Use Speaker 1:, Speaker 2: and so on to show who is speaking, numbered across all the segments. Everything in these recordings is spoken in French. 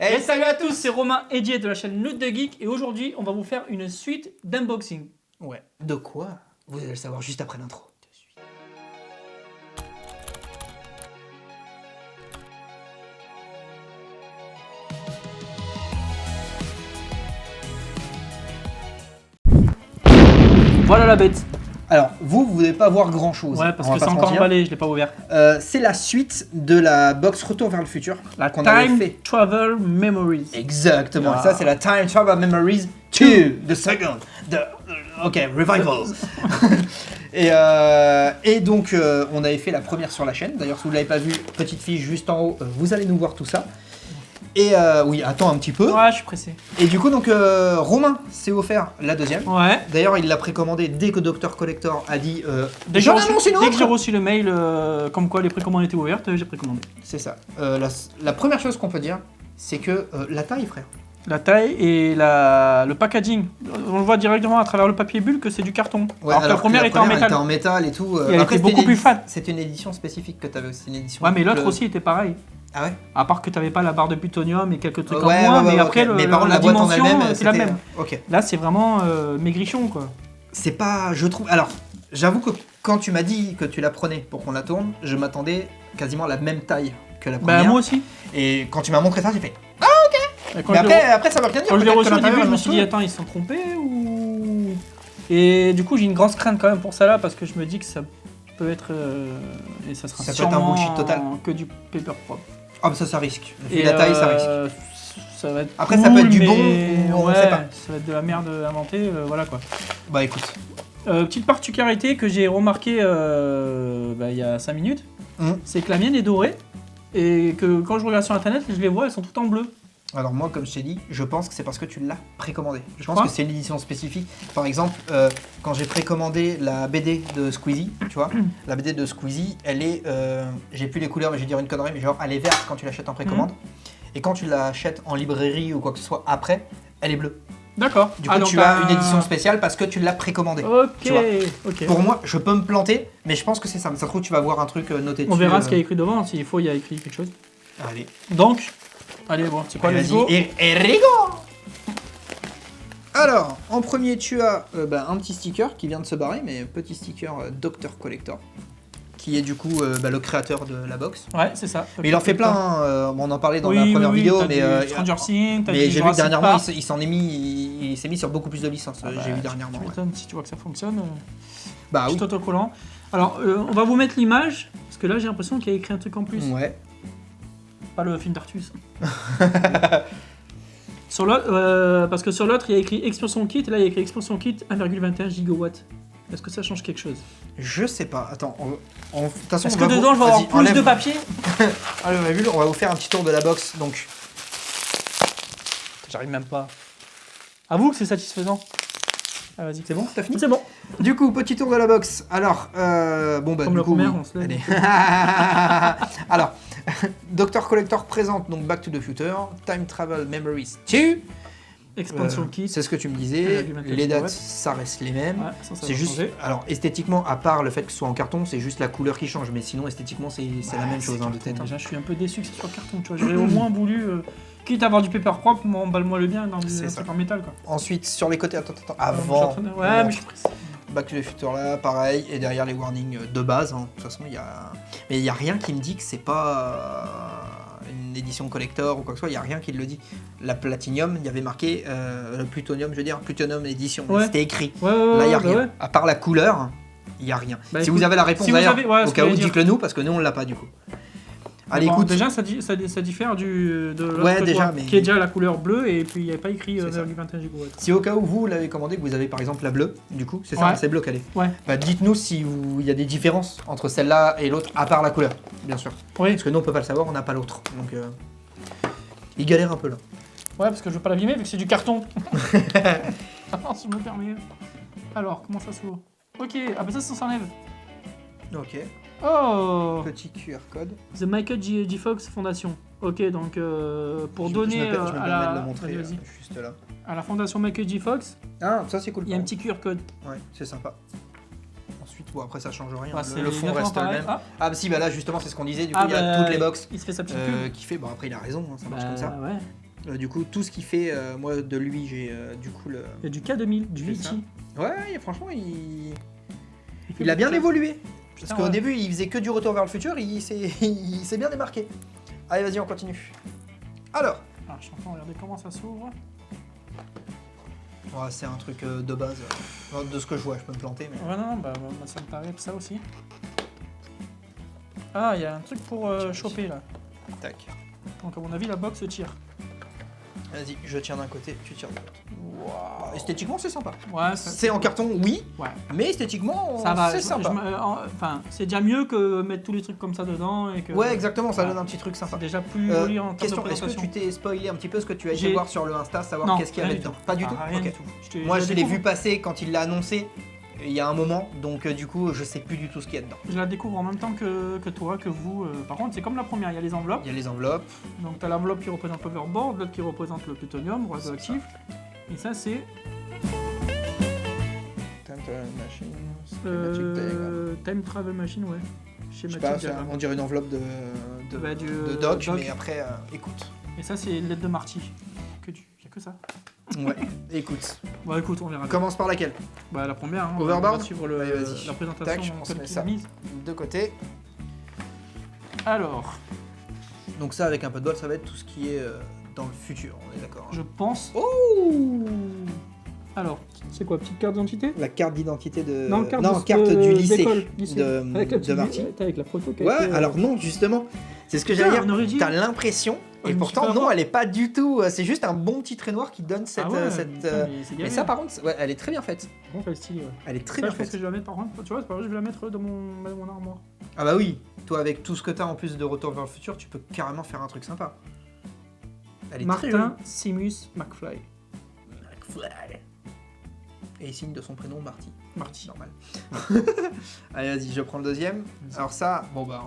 Speaker 1: Et salut à tous, c'est Romain Edier de la chaîne Loot de Geek et aujourd'hui on va vous faire une suite d'unboxing.
Speaker 2: Ouais. De quoi? Vous allez le savoir juste après l'intro.
Speaker 1: Voilà la bête.
Speaker 2: Alors, vous n'allez pas voir grand chose.
Speaker 1: Ouais, parce que c'est encore emballé, je l'ai pas ouvert.
Speaker 2: C'est la suite de la box Retour vers le futur.
Speaker 1: La
Speaker 2: qu'on avait
Speaker 1: Time
Speaker 2: fait.
Speaker 1: Travel Memories.
Speaker 2: Exactement.
Speaker 1: Ah.
Speaker 2: Ça, c'est la Time Travel Memories 2, the second. Ok, revival. et donc, on avait fait la première sur la chaîne. D'ailleurs, si vous ne l'avez pas vu, petite fiche juste en haut, vous allez nous voir tout ça. Et oui, attends un petit peu.
Speaker 1: Ouais, je suis pressé.
Speaker 2: Et du coup, donc, Romain s'est offert la deuxième.
Speaker 1: Ouais.
Speaker 2: D'ailleurs, il l'a précommandé dès que Dr Collector a dit
Speaker 1: Dès que j'ai reçu le mail comme quoi les précommandes étaient ouvertes, j'ai précommandé.
Speaker 2: C'est ça. La première chose qu'on peut dire, c'est que la taille, frère.
Speaker 1: La taille et le packaging. On le voit directement à travers le papier bulle que c'est du carton.
Speaker 2: Ouais,
Speaker 1: alors que la première était en métal.
Speaker 2: était en métal et tout.
Speaker 1: Et elle était beaucoup plus fat.
Speaker 2: C'était une édition spécifique que tu avais aussi. Une édition
Speaker 1: Ouais, mais l'autre aussi était pareil.
Speaker 2: Ah ouais?
Speaker 1: À part que tu n'avais pas la barre de plutonium et quelques trucs
Speaker 2: ouais,
Speaker 1: en moins,
Speaker 2: ouais,
Speaker 1: mais après
Speaker 2: mais par contre, la boîte en
Speaker 1: dimension
Speaker 2: elle-même,
Speaker 1: c'est la même.
Speaker 2: Ok.
Speaker 1: Là c'est vraiment maigrichon quoi.
Speaker 2: C'est pas, je trouve. Alors, j'avoue que quand tu m'as dit que tu la prenais pour qu'on la tourne, je m'attendais quasiment à la même taille que la première.
Speaker 1: Bah moi aussi.
Speaker 2: Et quand tu m'as montré ça, j'ai fait.
Speaker 1: Et quand
Speaker 2: Mais
Speaker 1: je l'ai
Speaker 2: après, ça veut rien dire.
Speaker 1: quand je l'ai
Speaker 2: peut-être
Speaker 1: reçu
Speaker 2: que
Speaker 1: au début,
Speaker 2: l'intérieur
Speaker 1: je me
Speaker 2: est
Speaker 1: suis dit
Speaker 2: monstrueux.
Speaker 1: attends ils se sont trompés ou. Et du coup j'ai une grosse crainte quand même pour ça là parce que je me dis que ça peut être et ça sera
Speaker 2: Ça peut être un
Speaker 1: sûrement
Speaker 2: bullshit total.
Speaker 1: que du paper propre.
Speaker 2: Ah, bah ça risque. Vu
Speaker 1: Et
Speaker 2: la taille, ça risque.
Speaker 1: Ça va être
Speaker 2: Après,
Speaker 1: cool,
Speaker 2: ça peut être du
Speaker 1: mais
Speaker 2: bon ou on
Speaker 1: ouais,
Speaker 2: sait pas.
Speaker 1: ça va être de la merde inventée, voilà quoi.
Speaker 2: Bah écoute.
Speaker 1: Petite particularité que j'ai remarqué il y a 5 minutes, c'est que la mienne est dorée et que quand je regarde sur internet, je les vois, elles sont toutes en bleu.
Speaker 2: Alors moi, comme je t'ai dit, je pense que c'est parce que tu l'as précommandé. Je pense
Speaker 1: crois
Speaker 2: que c'est une édition spécifique. Par exemple, quand j'ai précommandé la BD de Squeezie, tu vois, la BD de Squeezie, elle est, j'ai plus les couleurs, mais je vais dire une connerie, mais genre elle est verte quand tu l'achètes en précommande, et quand tu l'achètes en librairie ou quoi que ce soit après, elle est bleue.
Speaker 1: D'accord.
Speaker 2: Du coup, tu as une édition spéciale parce que tu l'as précommandée.
Speaker 1: Ok,
Speaker 2: tu vois.
Speaker 1: ok.
Speaker 2: Pour moi, je peux me planter, mais je pense que c'est ça. Ça se trouve, tu vas voir un truc noté dessus.
Speaker 1: On verra ce qu'il y a écrit devant, s'il faut, il y a écrit quelque chose.
Speaker 2: Allez.
Speaker 1: Donc, allez, bon, c'est quoi
Speaker 2: Allez,
Speaker 1: let's go.
Speaker 2: Et Rigo. Alors, en premier, tu as un petit sticker qui vient de se barrer, mais petit sticker Dr Collector, qui est du coup le créateur de la box.
Speaker 1: Ouais, c'est ça.
Speaker 2: Mais il en fait plein, hein, on en parlait dans
Speaker 1: Oui,
Speaker 2: la première
Speaker 1: oui,
Speaker 2: vidéo,
Speaker 1: t'as
Speaker 2: mais
Speaker 1: du Stranger Things, t'as
Speaker 2: mais
Speaker 1: du
Speaker 2: j'ai vu que
Speaker 1: Jurassic
Speaker 2: dernièrement,
Speaker 1: Park.
Speaker 2: il s'en est mis, il s'est mis sur beaucoup plus de licences.
Speaker 1: Ah bah,
Speaker 2: j'ai vu dernièrement.
Speaker 1: Tu
Speaker 2: Ouais.
Speaker 1: m'étonnes, si tu vois que ça fonctionne.
Speaker 2: Bah oui.
Speaker 1: Petit autocollant. Alors, on va vous mettre l'image, parce que là j'ai l'impression qu'il y a écrit un truc en plus.
Speaker 2: Ouais.
Speaker 1: Pas le film d'Artus. Parce que sur l'autre, il y a écrit expansion kit, et là il y a écrit expansion kit 1,21 gigawatts. Est-ce que ça change quelque chose?
Speaker 2: Je sais pas. Attends, de toute façon,
Speaker 1: Est-ce que dedans je vais avoir plus de papier?
Speaker 2: Allez, on va vous faire un petit tour de la box. Donc,
Speaker 1: J'arrive même pas. Avoue que c'est satisfaisant. Ah vas-y.
Speaker 2: c'est bon, t'as fini?
Speaker 1: C'est bon.
Speaker 2: Du coup, petit tour de la box. Alors, bon bah
Speaker 1: Comme
Speaker 2: du
Speaker 1: la
Speaker 2: coup,
Speaker 1: première,
Speaker 2: oui.
Speaker 1: on se lève.
Speaker 2: Allez. Alors, Dr Collector présente donc Back to the Future, Time Travel Memories 2.
Speaker 1: Expansion kit.
Speaker 2: C'est ce que tu me disais.
Speaker 1: 1,24
Speaker 2: Les dates,
Speaker 1: gigawatts.
Speaker 2: ça reste les mêmes.
Speaker 1: Ouais, ça
Speaker 2: C'est
Speaker 1: va
Speaker 2: juste,
Speaker 1: changer.
Speaker 2: alors esthétiquement, à part le fait que ce soit en carton, c'est juste la couleur qui change. Mais sinon, esthétiquement, c'est la même chose hein, de tête. Hein.
Speaker 1: Déjà, je suis un peu déçu que ce soit carton. Tu vois, j'aurais au moins voulu, quitte à avoir du paper propre, emballe-moi le bien dans
Speaker 2: C'est
Speaker 1: un
Speaker 2: ça.
Speaker 1: truc en métal quoi.
Speaker 2: Ensuite, sur les côtés, attends,
Speaker 1: Je suis en
Speaker 2: avant.
Speaker 1: train de- Ouais, mais je suis pressé.
Speaker 2: Back to the Future là, pareil, et derrière les warnings de base. Hein. De toute façon, il y a, mais il y a rien qui me dit que c'est pas une édition collector ou quoi que ce soit. Il y a rien qui le dit. La Platinum, il y avait marqué le Plutonium, je veux dire Plutonium édition.
Speaker 1: Ouais.
Speaker 2: C'était écrit.
Speaker 1: Ouais,
Speaker 2: Là, il y a
Speaker 1: bah
Speaker 2: rien.
Speaker 1: ouais.
Speaker 2: À part la couleur, il y a rien.
Speaker 1: Bah,
Speaker 2: si
Speaker 1: écoute,
Speaker 2: vous avez la réponse
Speaker 1: si vous
Speaker 2: d'ailleurs,
Speaker 1: avez- ouais, ce
Speaker 2: au
Speaker 1: que
Speaker 2: cas où,
Speaker 1: j'allais dire.
Speaker 2: dites-le nous parce que nous on l'a pas du coup. Allez,
Speaker 1: Bon,
Speaker 2: écoute.
Speaker 1: déjà, ça diffère de l'autre
Speaker 2: Ouais,
Speaker 1: que je
Speaker 2: déjà,
Speaker 1: vois,
Speaker 2: mais-
Speaker 1: qui est déjà la couleur bleue et puis il n'y avait pas écrit
Speaker 2: C'est ça.
Speaker 1: 1,21 gigawatts.
Speaker 2: Si au cas où vous l'avez commandé, que vous avez par exemple la bleue, du coup, c'est ça,
Speaker 1: Ouais.
Speaker 2: c'est bleu qu'elle est.
Speaker 1: Ouais.
Speaker 2: Bah, dites-nous si il y a des différences entre celle-là et l'autre, à part la couleur, bien sûr.
Speaker 1: Oui.
Speaker 2: Parce que nous on peut pas le savoir, on n'a pas l'autre. Donc il galère un peu là.
Speaker 1: Ouais, parce que je veux pas l'abîmer vu que c'est du carton. Alors, si je me permets. Alors, comment ça s'ouvre? Ok, ah bah ça s'enlève.
Speaker 2: Ok.
Speaker 1: Oh,
Speaker 2: Petit QR code.
Speaker 1: The Michael J. Fox Foundation. Ok, donc pour
Speaker 2: Je
Speaker 1: donner
Speaker 2: me
Speaker 1: à,
Speaker 2: permets de
Speaker 1: la...
Speaker 2: le montrer
Speaker 1: vas-y,
Speaker 2: juste là.
Speaker 1: à la fondation Michael J. Fox,
Speaker 2: Ah, ça c'est cool.
Speaker 1: il y a un petit QR code.
Speaker 2: Ouais, c'est sympa. Ensuite, bon après ça change rien.
Speaker 1: Ouais, c'est
Speaker 2: le fond
Speaker 1: exactement
Speaker 2: reste le
Speaker 1: pareil.
Speaker 2: même.
Speaker 1: Ah,
Speaker 2: Ah bah si, bah là justement c'est ce qu'on disait. Du coup
Speaker 1: Ah,
Speaker 2: il y a
Speaker 1: bah,
Speaker 2: toutes les box
Speaker 1: il se fait sa petite pub.
Speaker 2: qui fait. Bon après il a raison, hein, ça marche comme ça.
Speaker 1: Ouais.
Speaker 2: Du coup, tout ce qui fait, moi, de lui, j'ai du coup le...
Speaker 1: Il y a du K2000, du
Speaker 2: C'est ça.
Speaker 1: Litchi.
Speaker 2: Ouais, franchement, il
Speaker 1: fait
Speaker 2: a bien
Speaker 1: beaucoup de
Speaker 2: évolué. Parce
Speaker 1: Putain,
Speaker 2: qu'au
Speaker 1: ouais.
Speaker 2: début, il faisait que du retour vers le futur, il s'est bien démarqué. Allez, vas-y, on continue. Alors,
Speaker 1: Ah, je suis en train de regarder comment ça s'ouvre.
Speaker 2: ouais, c'est un truc de base. De ce que je vois, je peux me planter, mais...
Speaker 1: Ouais, non, bah, ça me paraît ça aussi. Ah, il y a un truc pour choper là.
Speaker 2: Tac.
Speaker 1: Donc, à mon avis, la box tire.
Speaker 2: Vas-y, je tiens d'un côté, tu tires de l'autre.
Speaker 1: Waouh.
Speaker 2: Esthétiquement, c'est sympa.
Speaker 1: Ouais,
Speaker 2: C'est en carton, oui,
Speaker 1: Ouais.
Speaker 2: mais esthétiquement,
Speaker 1: Ça va,
Speaker 2: c'est sympa.
Speaker 1: enfin, c'est déjà mieux que mettre tous les trucs comme ça dedans et que.
Speaker 2: Ouais, exactement, ça
Speaker 1: Ouais.
Speaker 2: donne un petit truc sympa.
Speaker 1: C'est déjà plus joli en termes de
Speaker 2: Question, est-ce que
Speaker 1: présentation.
Speaker 2: tu t'es spoilé un petit peu ce que tu as été
Speaker 1: J'ai-
Speaker 2: voir sur le Insta, savoir
Speaker 1: Non,
Speaker 2: qu'est-ce qu'il y avait
Speaker 1: rien du
Speaker 2: dedans?
Speaker 1: tout.
Speaker 2: Pas du
Speaker 1: Ah,
Speaker 2: tout.
Speaker 1: rien
Speaker 2: Ok.
Speaker 1: du tout.
Speaker 2: Moi, je l'ai
Speaker 1: découvre-
Speaker 2: vu passer quand il l'a annoncé, il y a un moment, donc du coup, je sais plus du tout ce qu'il y a dedans.
Speaker 1: Je la découvre en même temps que toi, que vous. Par contre, c'est comme la première, il y a les enveloppes.
Speaker 2: Il y a les enveloppes.
Speaker 1: Donc, tu as l'enveloppe qui représente l'overboard, l'autre qui représente le plutonium radioactif. Et ça, c'est Time Travel Machine, ouais.
Speaker 2: Je sais
Speaker 1: Schématique
Speaker 2: pas,
Speaker 1: diagramme.
Speaker 2: on dirait une enveloppe de doc,
Speaker 1: doc.
Speaker 2: mais après, écoute.
Speaker 1: Et ça, c'est l'aide de Marty. Il y a que ça.
Speaker 2: Ouais, écoute.
Speaker 1: Bon, écoute, on verra.
Speaker 2: Commence par laquelle?
Speaker 1: Bah, la première, hein,
Speaker 2: Overboard.
Speaker 1: on va suivre
Speaker 2: Allez, vas-y.
Speaker 1: la présentation
Speaker 2: Tac, on se
Speaker 1: telle
Speaker 2: met
Speaker 1: qu'il
Speaker 2: ça.
Speaker 1: a mise.
Speaker 2: De côté.
Speaker 1: Alors,
Speaker 2: Donc ça, avec un peu de bol, ça va être tout ce qui est dans le futur, on est d'accord.
Speaker 1: je pense.
Speaker 2: Oh,
Speaker 1: Alors, c'est quoi, petite carte d'identité?
Speaker 2: la carte d'identité de...
Speaker 1: Non, carte,
Speaker 2: carte du lycée,
Speaker 1: d'école, avec la
Speaker 2: de
Speaker 1: petite
Speaker 2: Marty.
Speaker 1: avec la photo qui a
Speaker 2: Ouais,
Speaker 1: été,
Speaker 2: alors non, justement, c'est ce que j'allais dire.
Speaker 1: on aurait dit.
Speaker 2: T'as l'impression,
Speaker 1: je
Speaker 2: et
Speaker 1: me suis
Speaker 2: pourtant
Speaker 1: fait
Speaker 2: non,
Speaker 1: avoir.
Speaker 2: elle est pas du tout. C'est juste un bon petit trait noir qui donne cette.
Speaker 1: Ah ouais,
Speaker 2: cette
Speaker 1: putain, mais c'est
Speaker 2: mais
Speaker 1: gavé,
Speaker 2: ça,
Speaker 1: hein.
Speaker 2: par contre, ouais, elle est très bien faite.
Speaker 1: Par contre, elle est stylée, ouais.
Speaker 2: Elle est très
Speaker 1: Ça,
Speaker 2: bien
Speaker 1: je pense
Speaker 2: faite.
Speaker 1: que je vais la mettre par contre. Tu vois, c'est pas vrai, je vais la mettre dans mon armoire.
Speaker 2: Ah bah oui, toi avec tout ce que t'as en plus de Retour vers le futur, tu peux carrément faire un truc sympa. Elle est très
Speaker 1: Martin Simus McFly.
Speaker 2: McFly. Et il signe de son prénom Marty.
Speaker 1: Marty.
Speaker 2: Normal. Allez, vas-y, je prends le deuxième. Alors ça, bon bah,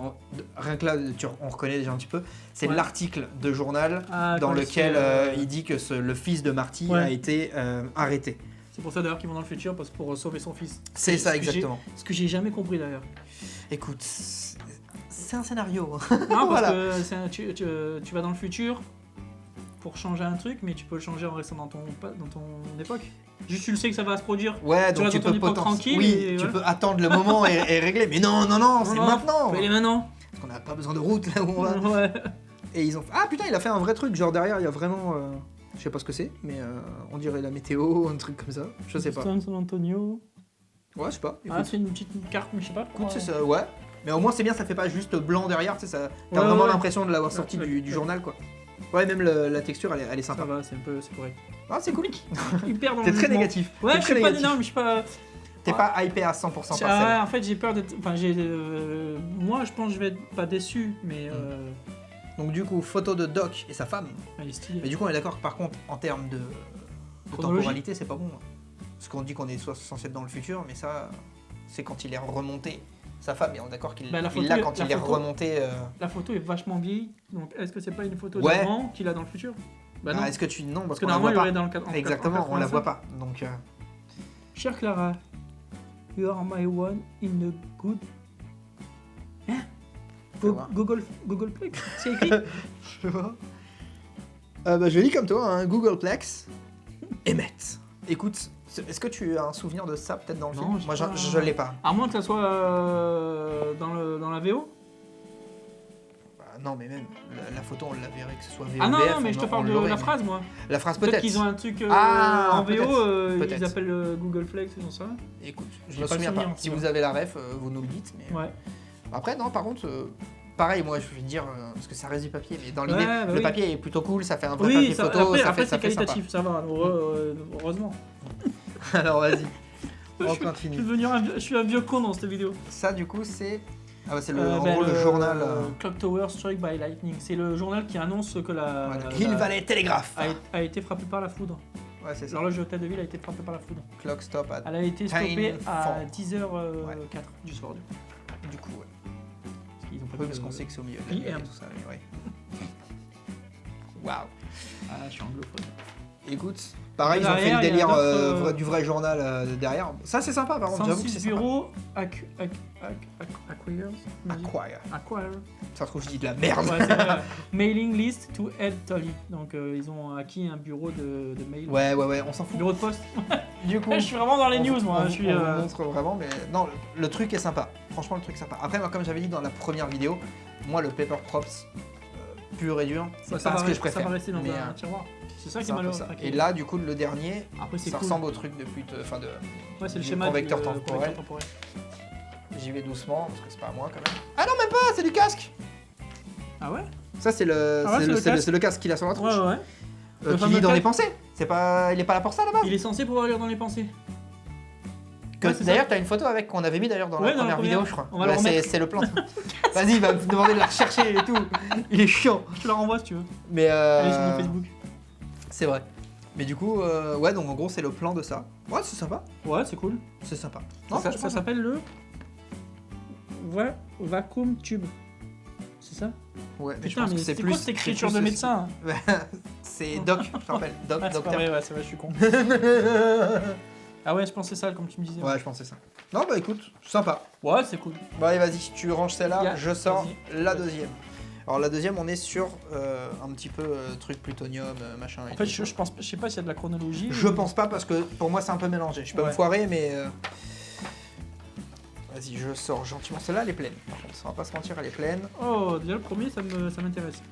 Speaker 2: rien que là, on reconnaît déjà un petit peu. C'est
Speaker 1: Ouais.
Speaker 2: l'article de journal
Speaker 1: Ah,
Speaker 2: dans
Speaker 1: quand
Speaker 2: lequel
Speaker 1: c'est,
Speaker 2: il dit que le fils de Marty
Speaker 1: Ouais.
Speaker 2: a été arrêté.
Speaker 1: C'est pour ça d'ailleurs qu'ils vont dans le futur pour sauver son fils.
Speaker 2: C'est ça,
Speaker 1: Ce que j'ai-
Speaker 2: exactement.
Speaker 1: Ce que j'ai jamais compris d'ailleurs.
Speaker 2: Écoute, c'est un scénario.
Speaker 1: Non, parce
Speaker 2: Voilà.
Speaker 1: que tu vas dans le futur pour changer un truc, mais tu peux le changer en restant dans ton époque. Juste tu le sais que ça va se produire.
Speaker 2: Ouais,
Speaker 1: Tu
Speaker 2: donc
Speaker 1: restes
Speaker 2: tu
Speaker 1: dans ton
Speaker 2: peux
Speaker 1: époque
Speaker 2: potentiellement.
Speaker 1: tranquille
Speaker 2: Oui,
Speaker 1: et
Speaker 2: tu
Speaker 1: voilà.
Speaker 2: peux attendre le moment et régler. Mais non, non, non, c'est
Speaker 1: Non,
Speaker 2: maintenant.
Speaker 1: Fais-les maintenant.
Speaker 2: Parce qu'on n'a pas besoin de route là où on va.
Speaker 1: Ouais.
Speaker 2: Et ils ont fait... Ah putain, il a fait un vrai truc. Genre derrière, il y a vraiment. Je sais pas ce que c'est, mais on dirait la météo, un truc comme ça. Je sais pas.
Speaker 1: San Antonio.
Speaker 2: Ouais, je sais pas.
Speaker 1: Ah,
Speaker 2: Écoute,
Speaker 1: c'est une petite carte, mais je sais pas.
Speaker 2: écoute, c'est ça, ouais. Mais au moins, c'est bien, ça fait pas juste blanc derrière, tu sais, ça. T'as
Speaker 1: Ouais,
Speaker 2: vraiment
Speaker 1: ouais.
Speaker 2: l'impression de l'avoir sorti
Speaker 1: Ouais,
Speaker 2: du
Speaker 1: ouais.
Speaker 2: journal, quoi. Ouais, même la texture, elle est
Speaker 1: Ça
Speaker 2: sympa.
Speaker 1: va, c'est correct.
Speaker 2: Ah, c'est cool.
Speaker 1: Hyper dans
Speaker 2: T'es
Speaker 1: le
Speaker 2: très
Speaker 1: mouvement.
Speaker 2: négatif.
Speaker 1: Ouais,
Speaker 2: T'es
Speaker 1: je
Speaker 2: très
Speaker 1: suis pas
Speaker 2: négatif.
Speaker 1: non, mais je suis pas.
Speaker 2: T'es pas hypé à 100% par
Speaker 1: Ah,
Speaker 2: celle-là.
Speaker 1: en fait, j'ai peur d'être. Enfin, moi, je pense que je vais être pas déçu, mais.
Speaker 2: Donc, du coup, photo de Doc et sa femme.
Speaker 1: Elle est stylée.
Speaker 2: Mais du coup, on est d'accord, par contre, en termes de
Speaker 1: Chronologie.
Speaker 2: temporalité, c'est pas bon. Parce qu'on dit qu'on est censé être dans le futur, mais ça, c'est quand il est remonté. Sa femme, et on est d'accord qu'il
Speaker 1: Bah, la
Speaker 2: il
Speaker 1: photo
Speaker 2: l'a
Speaker 1: est-
Speaker 2: quand
Speaker 1: la
Speaker 2: il est
Speaker 1: photo-
Speaker 2: remonté.
Speaker 1: La photo est vachement vieille, donc est-ce que c'est pas une photo
Speaker 2: Ouais.
Speaker 1: d'avant qu'il a dans le futur? Bah non.
Speaker 2: Est-ce que tu. Non,
Speaker 1: Parce
Speaker 2: parce
Speaker 1: que
Speaker 2: qu'on la
Speaker 1: normalement,
Speaker 2: voit
Speaker 1: il y
Speaker 2: pas.
Speaker 1: aurait dans le cadre.
Speaker 2: Exactement, on la voit pas. Donc,
Speaker 1: Chère Clara, you are my one in a good. Hein?
Speaker 2: Fais voir.
Speaker 1: Google Play, c'est écrit.
Speaker 2: je vois. Bah, je lis comme toi, hein, Googleplex. Emmett. Écoute, est-ce que tu as un souvenir de ça peut-être dans le
Speaker 1: Non,
Speaker 2: film?
Speaker 1: j'ai
Speaker 2: Moi,
Speaker 1: pas-
Speaker 2: je l'ai pas.
Speaker 1: À moins que ça soit dans la VO.
Speaker 2: Bah, non, mais même la photo, on la verrait que ce soit VO.
Speaker 1: Ah non,
Speaker 2: VF,
Speaker 1: non, mais je te parle de la phrase, moi.
Speaker 2: La phrase
Speaker 1: Peut-être
Speaker 2: peut-être.
Speaker 1: qu'ils ont un truc
Speaker 2: Ah,
Speaker 1: en
Speaker 2: peut-être,
Speaker 1: VO,
Speaker 2: peut-être.
Speaker 1: ils appellent Google Flex, ils ont ça.
Speaker 2: Écoute, je
Speaker 1: J'ai
Speaker 2: me
Speaker 1: pas le
Speaker 2: souviens pas.
Speaker 1: souvenir,
Speaker 2: Si
Speaker 1: tu
Speaker 2: vous
Speaker 1: vois.
Speaker 2: avez la ref, vous nous le dites. Mais...
Speaker 1: Ouais.
Speaker 2: Après, non, par contre, pareil, moi, je vais dire, parce que ça reste du papier, mais dans l'idée,
Speaker 1: Ouais, bah
Speaker 2: le
Speaker 1: oui.
Speaker 2: papier est plutôt cool, ça fait un vrai
Speaker 1: Oui,
Speaker 2: papier
Speaker 1: ça,
Speaker 2: photo,
Speaker 1: après,
Speaker 2: ça
Speaker 1: après
Speaker 2: fait
Speaker 1: c'est
Speaker 2: sympa.
Speaker 1: qualitatif, ça va, heureusement.
Speaker 2: Alors, vas-y, on
Speaker 1: Je suis
Speaker 2: continue.
Speaker 1: devenu je suis un vieux con dans cette vidéo.
Speaker 2: Ça, du coup, c'est... Ah, bah, c'est
Speaker 1: Ben,
Speaker 2: en gros le journal...
Speaker 1: Clock Tower Struck by Lightning. C'est le journal qui annonce que
Speaker 2: Hill Valley Telegraph.
Speaker 1: a été frappée par la foudre.
Speaker 2: Ouais, c'est ça.
Speaker 1: L'horloge de Hôtel de Ville a été frappée par la foudre.
Speaker 2: Clock stop at...
Speaker 1: Elle a été stoppée à
Speaker 2: Fall.
Speaker 1: 10h04 du soir.
Speaker 2: Du coup, ouais.
Speaker 1: Parce qu'ils ont pas
Speaker 2: Oui,
Speaker 1: pu,
Speaker 2: parce qu'on sait que c'est au milieu de la nuit
Speaker 1: PM.
Speaker 2: et tout ça, mais ouais. Waouh.
Speaker 1: Ah, je suis anglophone.
Speaker 2: Écoute, pareil, ils ont fait
Speaker 1: Derrière,
Speaker 2: le
Speaker 1: il y a
Speaker 2: délire
Speaker 1: d'autres,
Speaker 2: du vrai journal derrière. Ça, c'est sympa, par contre, j'avoue que c'est
Speaker 1: 106
Speaker 2: sympa.
Speaker 1: bureaux, Acquire.
Speaker 2: Ça se trouve, je dis de la merde.
Speaker 1: Ouais, c'est vrai. Mailing list to Ed Tully. Donc ils ont acquis un bureau de mail.
Speaker 2: Ouais, on s'en fout.
Speaker 1: Bureau de poste.
Speaker 2: Du coup,
Speaker 1: Je suis vraiment dans les news, moi.
Speaker 2: on,
Speaker 1: Je suis.
Speaker 2: on vous montre vraiment, mais non, le truc est sympa. Franchement, le truc est sympa. Après, moi, comme j'avais dit dans la première vidéo, moi, le Paper Props pur et dur, c'est
Speaker 1: ça
Speaker 2: pas ce que je
Speaker 1: ça
Speaker 2: préfère.
Speaker 1: va rester dans
Speaker 2: Mais,
Speaker 1: un tiroir. C'est ça qui
Speaker 2: c'est
Speaker 1: est
Speaker 2: un peu
Speaker 1: malheureux.
Speaker 2: ça.
Speaker 1: Enfin,
Speaker 2: Et là, du coup, le dernier,
Speaker 1: après, c'est
Speaker 2: ça
Speaker 1: cool.
Speaker 2: ressemble au truc de pute, enfin de.
Speaker 1: Ouais, c'est le
Speaker 2: du
Speaker 1: schéma
Speaker 2: convecteur
Speaker 1: du
Speaker 2: temporel.
Speaker 1: temporel.
Speaker 2: J'y vais doucement parce que c'est pas à moi quand même. Ah non, même pas, c'est du casque.
Speaker 1: Ah ouais.
Speaker 2: Ça, c'est le,
Speaker 1: Ah ouais,
Speaker 2: c'est le casque qu'il a sur la tronche.
Speaker 1: Ouais. Le
Speaker 2: Qui
Speaker 1: fameux
Speaker 2: lit dans les
Speaker 1: casque.
Speaker 2: pensées. C'est pas, il est pas là pour ça là-bas.
Speaker 1: Il est censé pouvoir lire dans les pensées.
Speaker 2: Que
Speaker 1: Ouais, c'est
Speaker 2: d'ailleurs, t'as une photo avec qu'on avait mis d'ailleurs dans
Speaker 1: Ouais,
Speaker 2: la première vidéo, je crois.
Speaker 1: On va le
Speaker 2: Bah,
Speaker 1: remettre.
Speaker 2: c'est le plan. Vas-y, il va me demander de la rechercher et tout. Il est chiant.
Speaker 1: Je te la renvoie si tu veux.
Speaker 2: Mais
Speaker 1: Elle est sur mon Facebook.
Speaker 2: c'est vrai. Mais du coup, ouais, donc en gros, c'est le plan de ça. Ouais, c'est sympa.
Speaker 1: Ouais, c'est cool.
Speaker 2: C'est sympa.
Speaker 1: Ça
Speaker 2: franchement,
Speaker 1: s'appelle le Vacuum Tube. C'est ça?
Speaker 2: Ouais, mais je
Speaker 1: Putain,
Speaker 2: pense
Speaker 1: mais
Speaker 2: que c'est
Speaker 1: c'est
Speaker 2: plus.
Speaker 1: quoi cette écriture de médecin?
Speaker 2: C'est Doc, je te rappelle. Doc,
Speaker 1: Ah, c'est pas
Speaker 2: docteur.
Speaker 1: vrai, ouais, c'est vrai, je suis con. Ah ouais, je pensais ça, comme tu me disais.
Speaker 2: Ouais, je pensais ça. Non, bah écoute, sympa.
Speaker 1: Ouais, c'est cool.
Speaker 2: Bon, allez, vas-y, tu ranges celle-là,
Speaker 1: Yeah,
Speaker 2: je sors
Speaker 1: vas-y.
Speaker 2: la deuxième. Alors, la deuxième, on est sur un petit peu truc plutonium, machin. Et
Speaker 1: En fait,
Speaker 2: tout.
Speaker 1: je sais pas s'il y a de la chronologie.
Speaker 2: Je
Speaker 1: ou-
Speaker 2: pense pas parce que pour moi, c'est un peu mélangé. Je peux me
Speaker 1: Ouais.
Speaker 2: foirer, mais. Vas-y, je sors gentiment. Celle-là, elle est pleine. Par contre, on va pas se mentir, elle est pleine.
Speaker 1: Oh, déjà le premier, ça m'intéresse.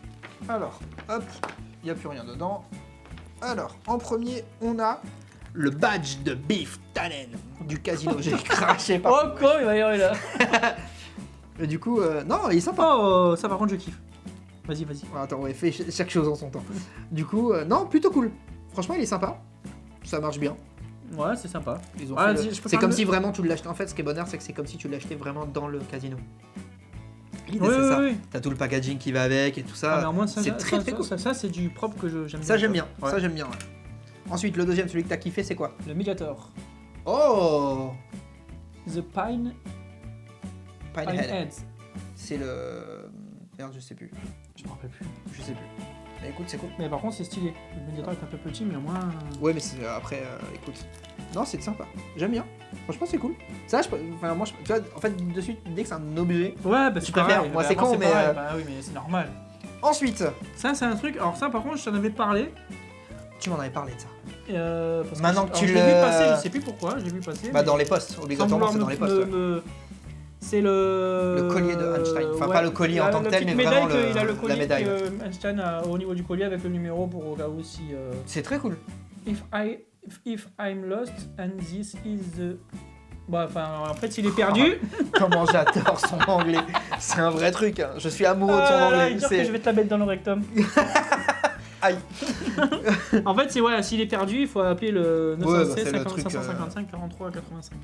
Speaker 2: Alors, hop, il n'y a plus rien dedans. Alors, en premier, on a le badge de Biff Tannen du casino. J'ai craché par.
Speaker 1: Oh, quoi, il va y aller là.
Speaker 2: Et du coup, non, il est sympa.
Speaker 1: Oh, ça par contre, je kiffe. Vas-y.
Speaker 2: Attends, ouais, fais chaque chose en son temps. Du coup, non, plutôt cool. Franchement, il est sympa. Ça marche bien.
Speaker 1: Ouais, c'est sympa.
Speaker 2: Ils ont
Speaker 1: Ah,
Speaker 2: fait
Speaker 1: je
Speaker 2: le-
Speaker 1: peux
Speaker 2: C'est
Speaker 1: faire
Speaker 2: comme
Speaker 1: le-
Speaker 2: si vraiment tu l'achetais. En fait, ce qui est bonheur, c'est que c'est comme si tu l'achetais vraiment dans le casino. L'idée,
Speaker 1: Oui,
Speaker 2: c'est ça.
Speaker 1: oui.
Speaker 2: T'as tout le packaging qui va avec et tout
Speaker 1: Ah, mais
Speaker 2: ça.
Speaker 1: au moins, ça,
Speaker 2: c'est
Speaker 1: ça,
Speaker 2: très
Speaker 1: ça,
Speaker 2: très cool.
Speaker 1: Ça, c'est du propre que j'aime bien.
Speaker 2: Ça, j'aime bien.
Speaker 1: Ouais.
Speaker 2: Ça, j'aime bien. Ouais. Ensuite, le deuxième, celui que t'as kiffé, c'est quoi?
Speaker 1: Le Mediator.
Speaker 2: Oh,
Speaker 1: The Pine
Speaker 2: Pinehead.
Speaker 1: Heads.
Speaker 2: C'est le. Merde, je sais plus.
Speaker 1: Je me rappelle plus.
Speaker 2: Je sais plus. Mais écoute, c'est cool.
Speaker 1: Mais par contre, c'est stylé. Le Mediator est un peu petit, mais au moins.
Speaker 2: Ouais, mais c'est après, écoute. Non, c'est sympa. J'aime bien. Franchement, c'est cool. Ça, enfin, moi, tu vois, en fait, de suite, dès que c'est un objet.
Speaker 1: Ouais, bah
Speaker 2: Tu
Speaker 1: c'est
Speaker 2: préfères.
Speaker 1: pareil.
Speaker 2: Moi,
Speaker 1: Bah,
Speaker 2: c'est
Speaker 1: avant,
Speaker 2: con, mais,
Speaker 1: pareil. Bah oui, mais c'est normal.
Speaker 2: Ensuite,
Speaker 1: Ça, c'est un truc. Alors, ça, par contre, je t'en avais parlé.
Speaker 2: tu m'en avais parlé de ça.
Speaker 1: Parce
Speaker 2: Maintenant que
Speaker 1: alors,
Speaker 2: tu
Speaker 1: je l'ai
Speaker 2: le-
Speaker 1: vu passer, je sais plus pourquoi, je l'ai vu passer.
Speaker 2: Bah,
Speaker 1: mais
Speaker 2: dans les postes,
Speaker 1: sans
Speaker 2: obligatoirement,
Speaker 1: vouloir
Speaker 2: c'est dans les postes. ouais.
Speaker 1: C'est le
Speaker 2: Le collier de Einstein. Enfin, pas le collier en tant que tel, mais vraiment
Speaker 1: il a le
Speaker 2: la
Speaker 1: collier
Speaker 2: médaille.
Speaker 1: que Einstein a au niveau du collier avec le numéro pour au cas où si.
Speaker 2: C'est très cool.
Speaker 1: If I'm lost and this is the. Bah, enfin, en fait, s'il est perdu.
Speaker 2: Comment j'adore son anglais. C'est un vrai truc. Hein. Je suis amoureux de son anglais.
Speaker 1: Dire que je vais te la mettre dans le rectum.
Speaker 2: Aïe.
Speaker 1: En fait, c'est ouais, s'il est perdu, il faut appeler le
Speaker 2: Ouais, bah,
Speaker 1: 916
Speaker 2: c'est le
Speaker 1: 50
Speaker 2: truc,
Speaker 1: 555 43 85.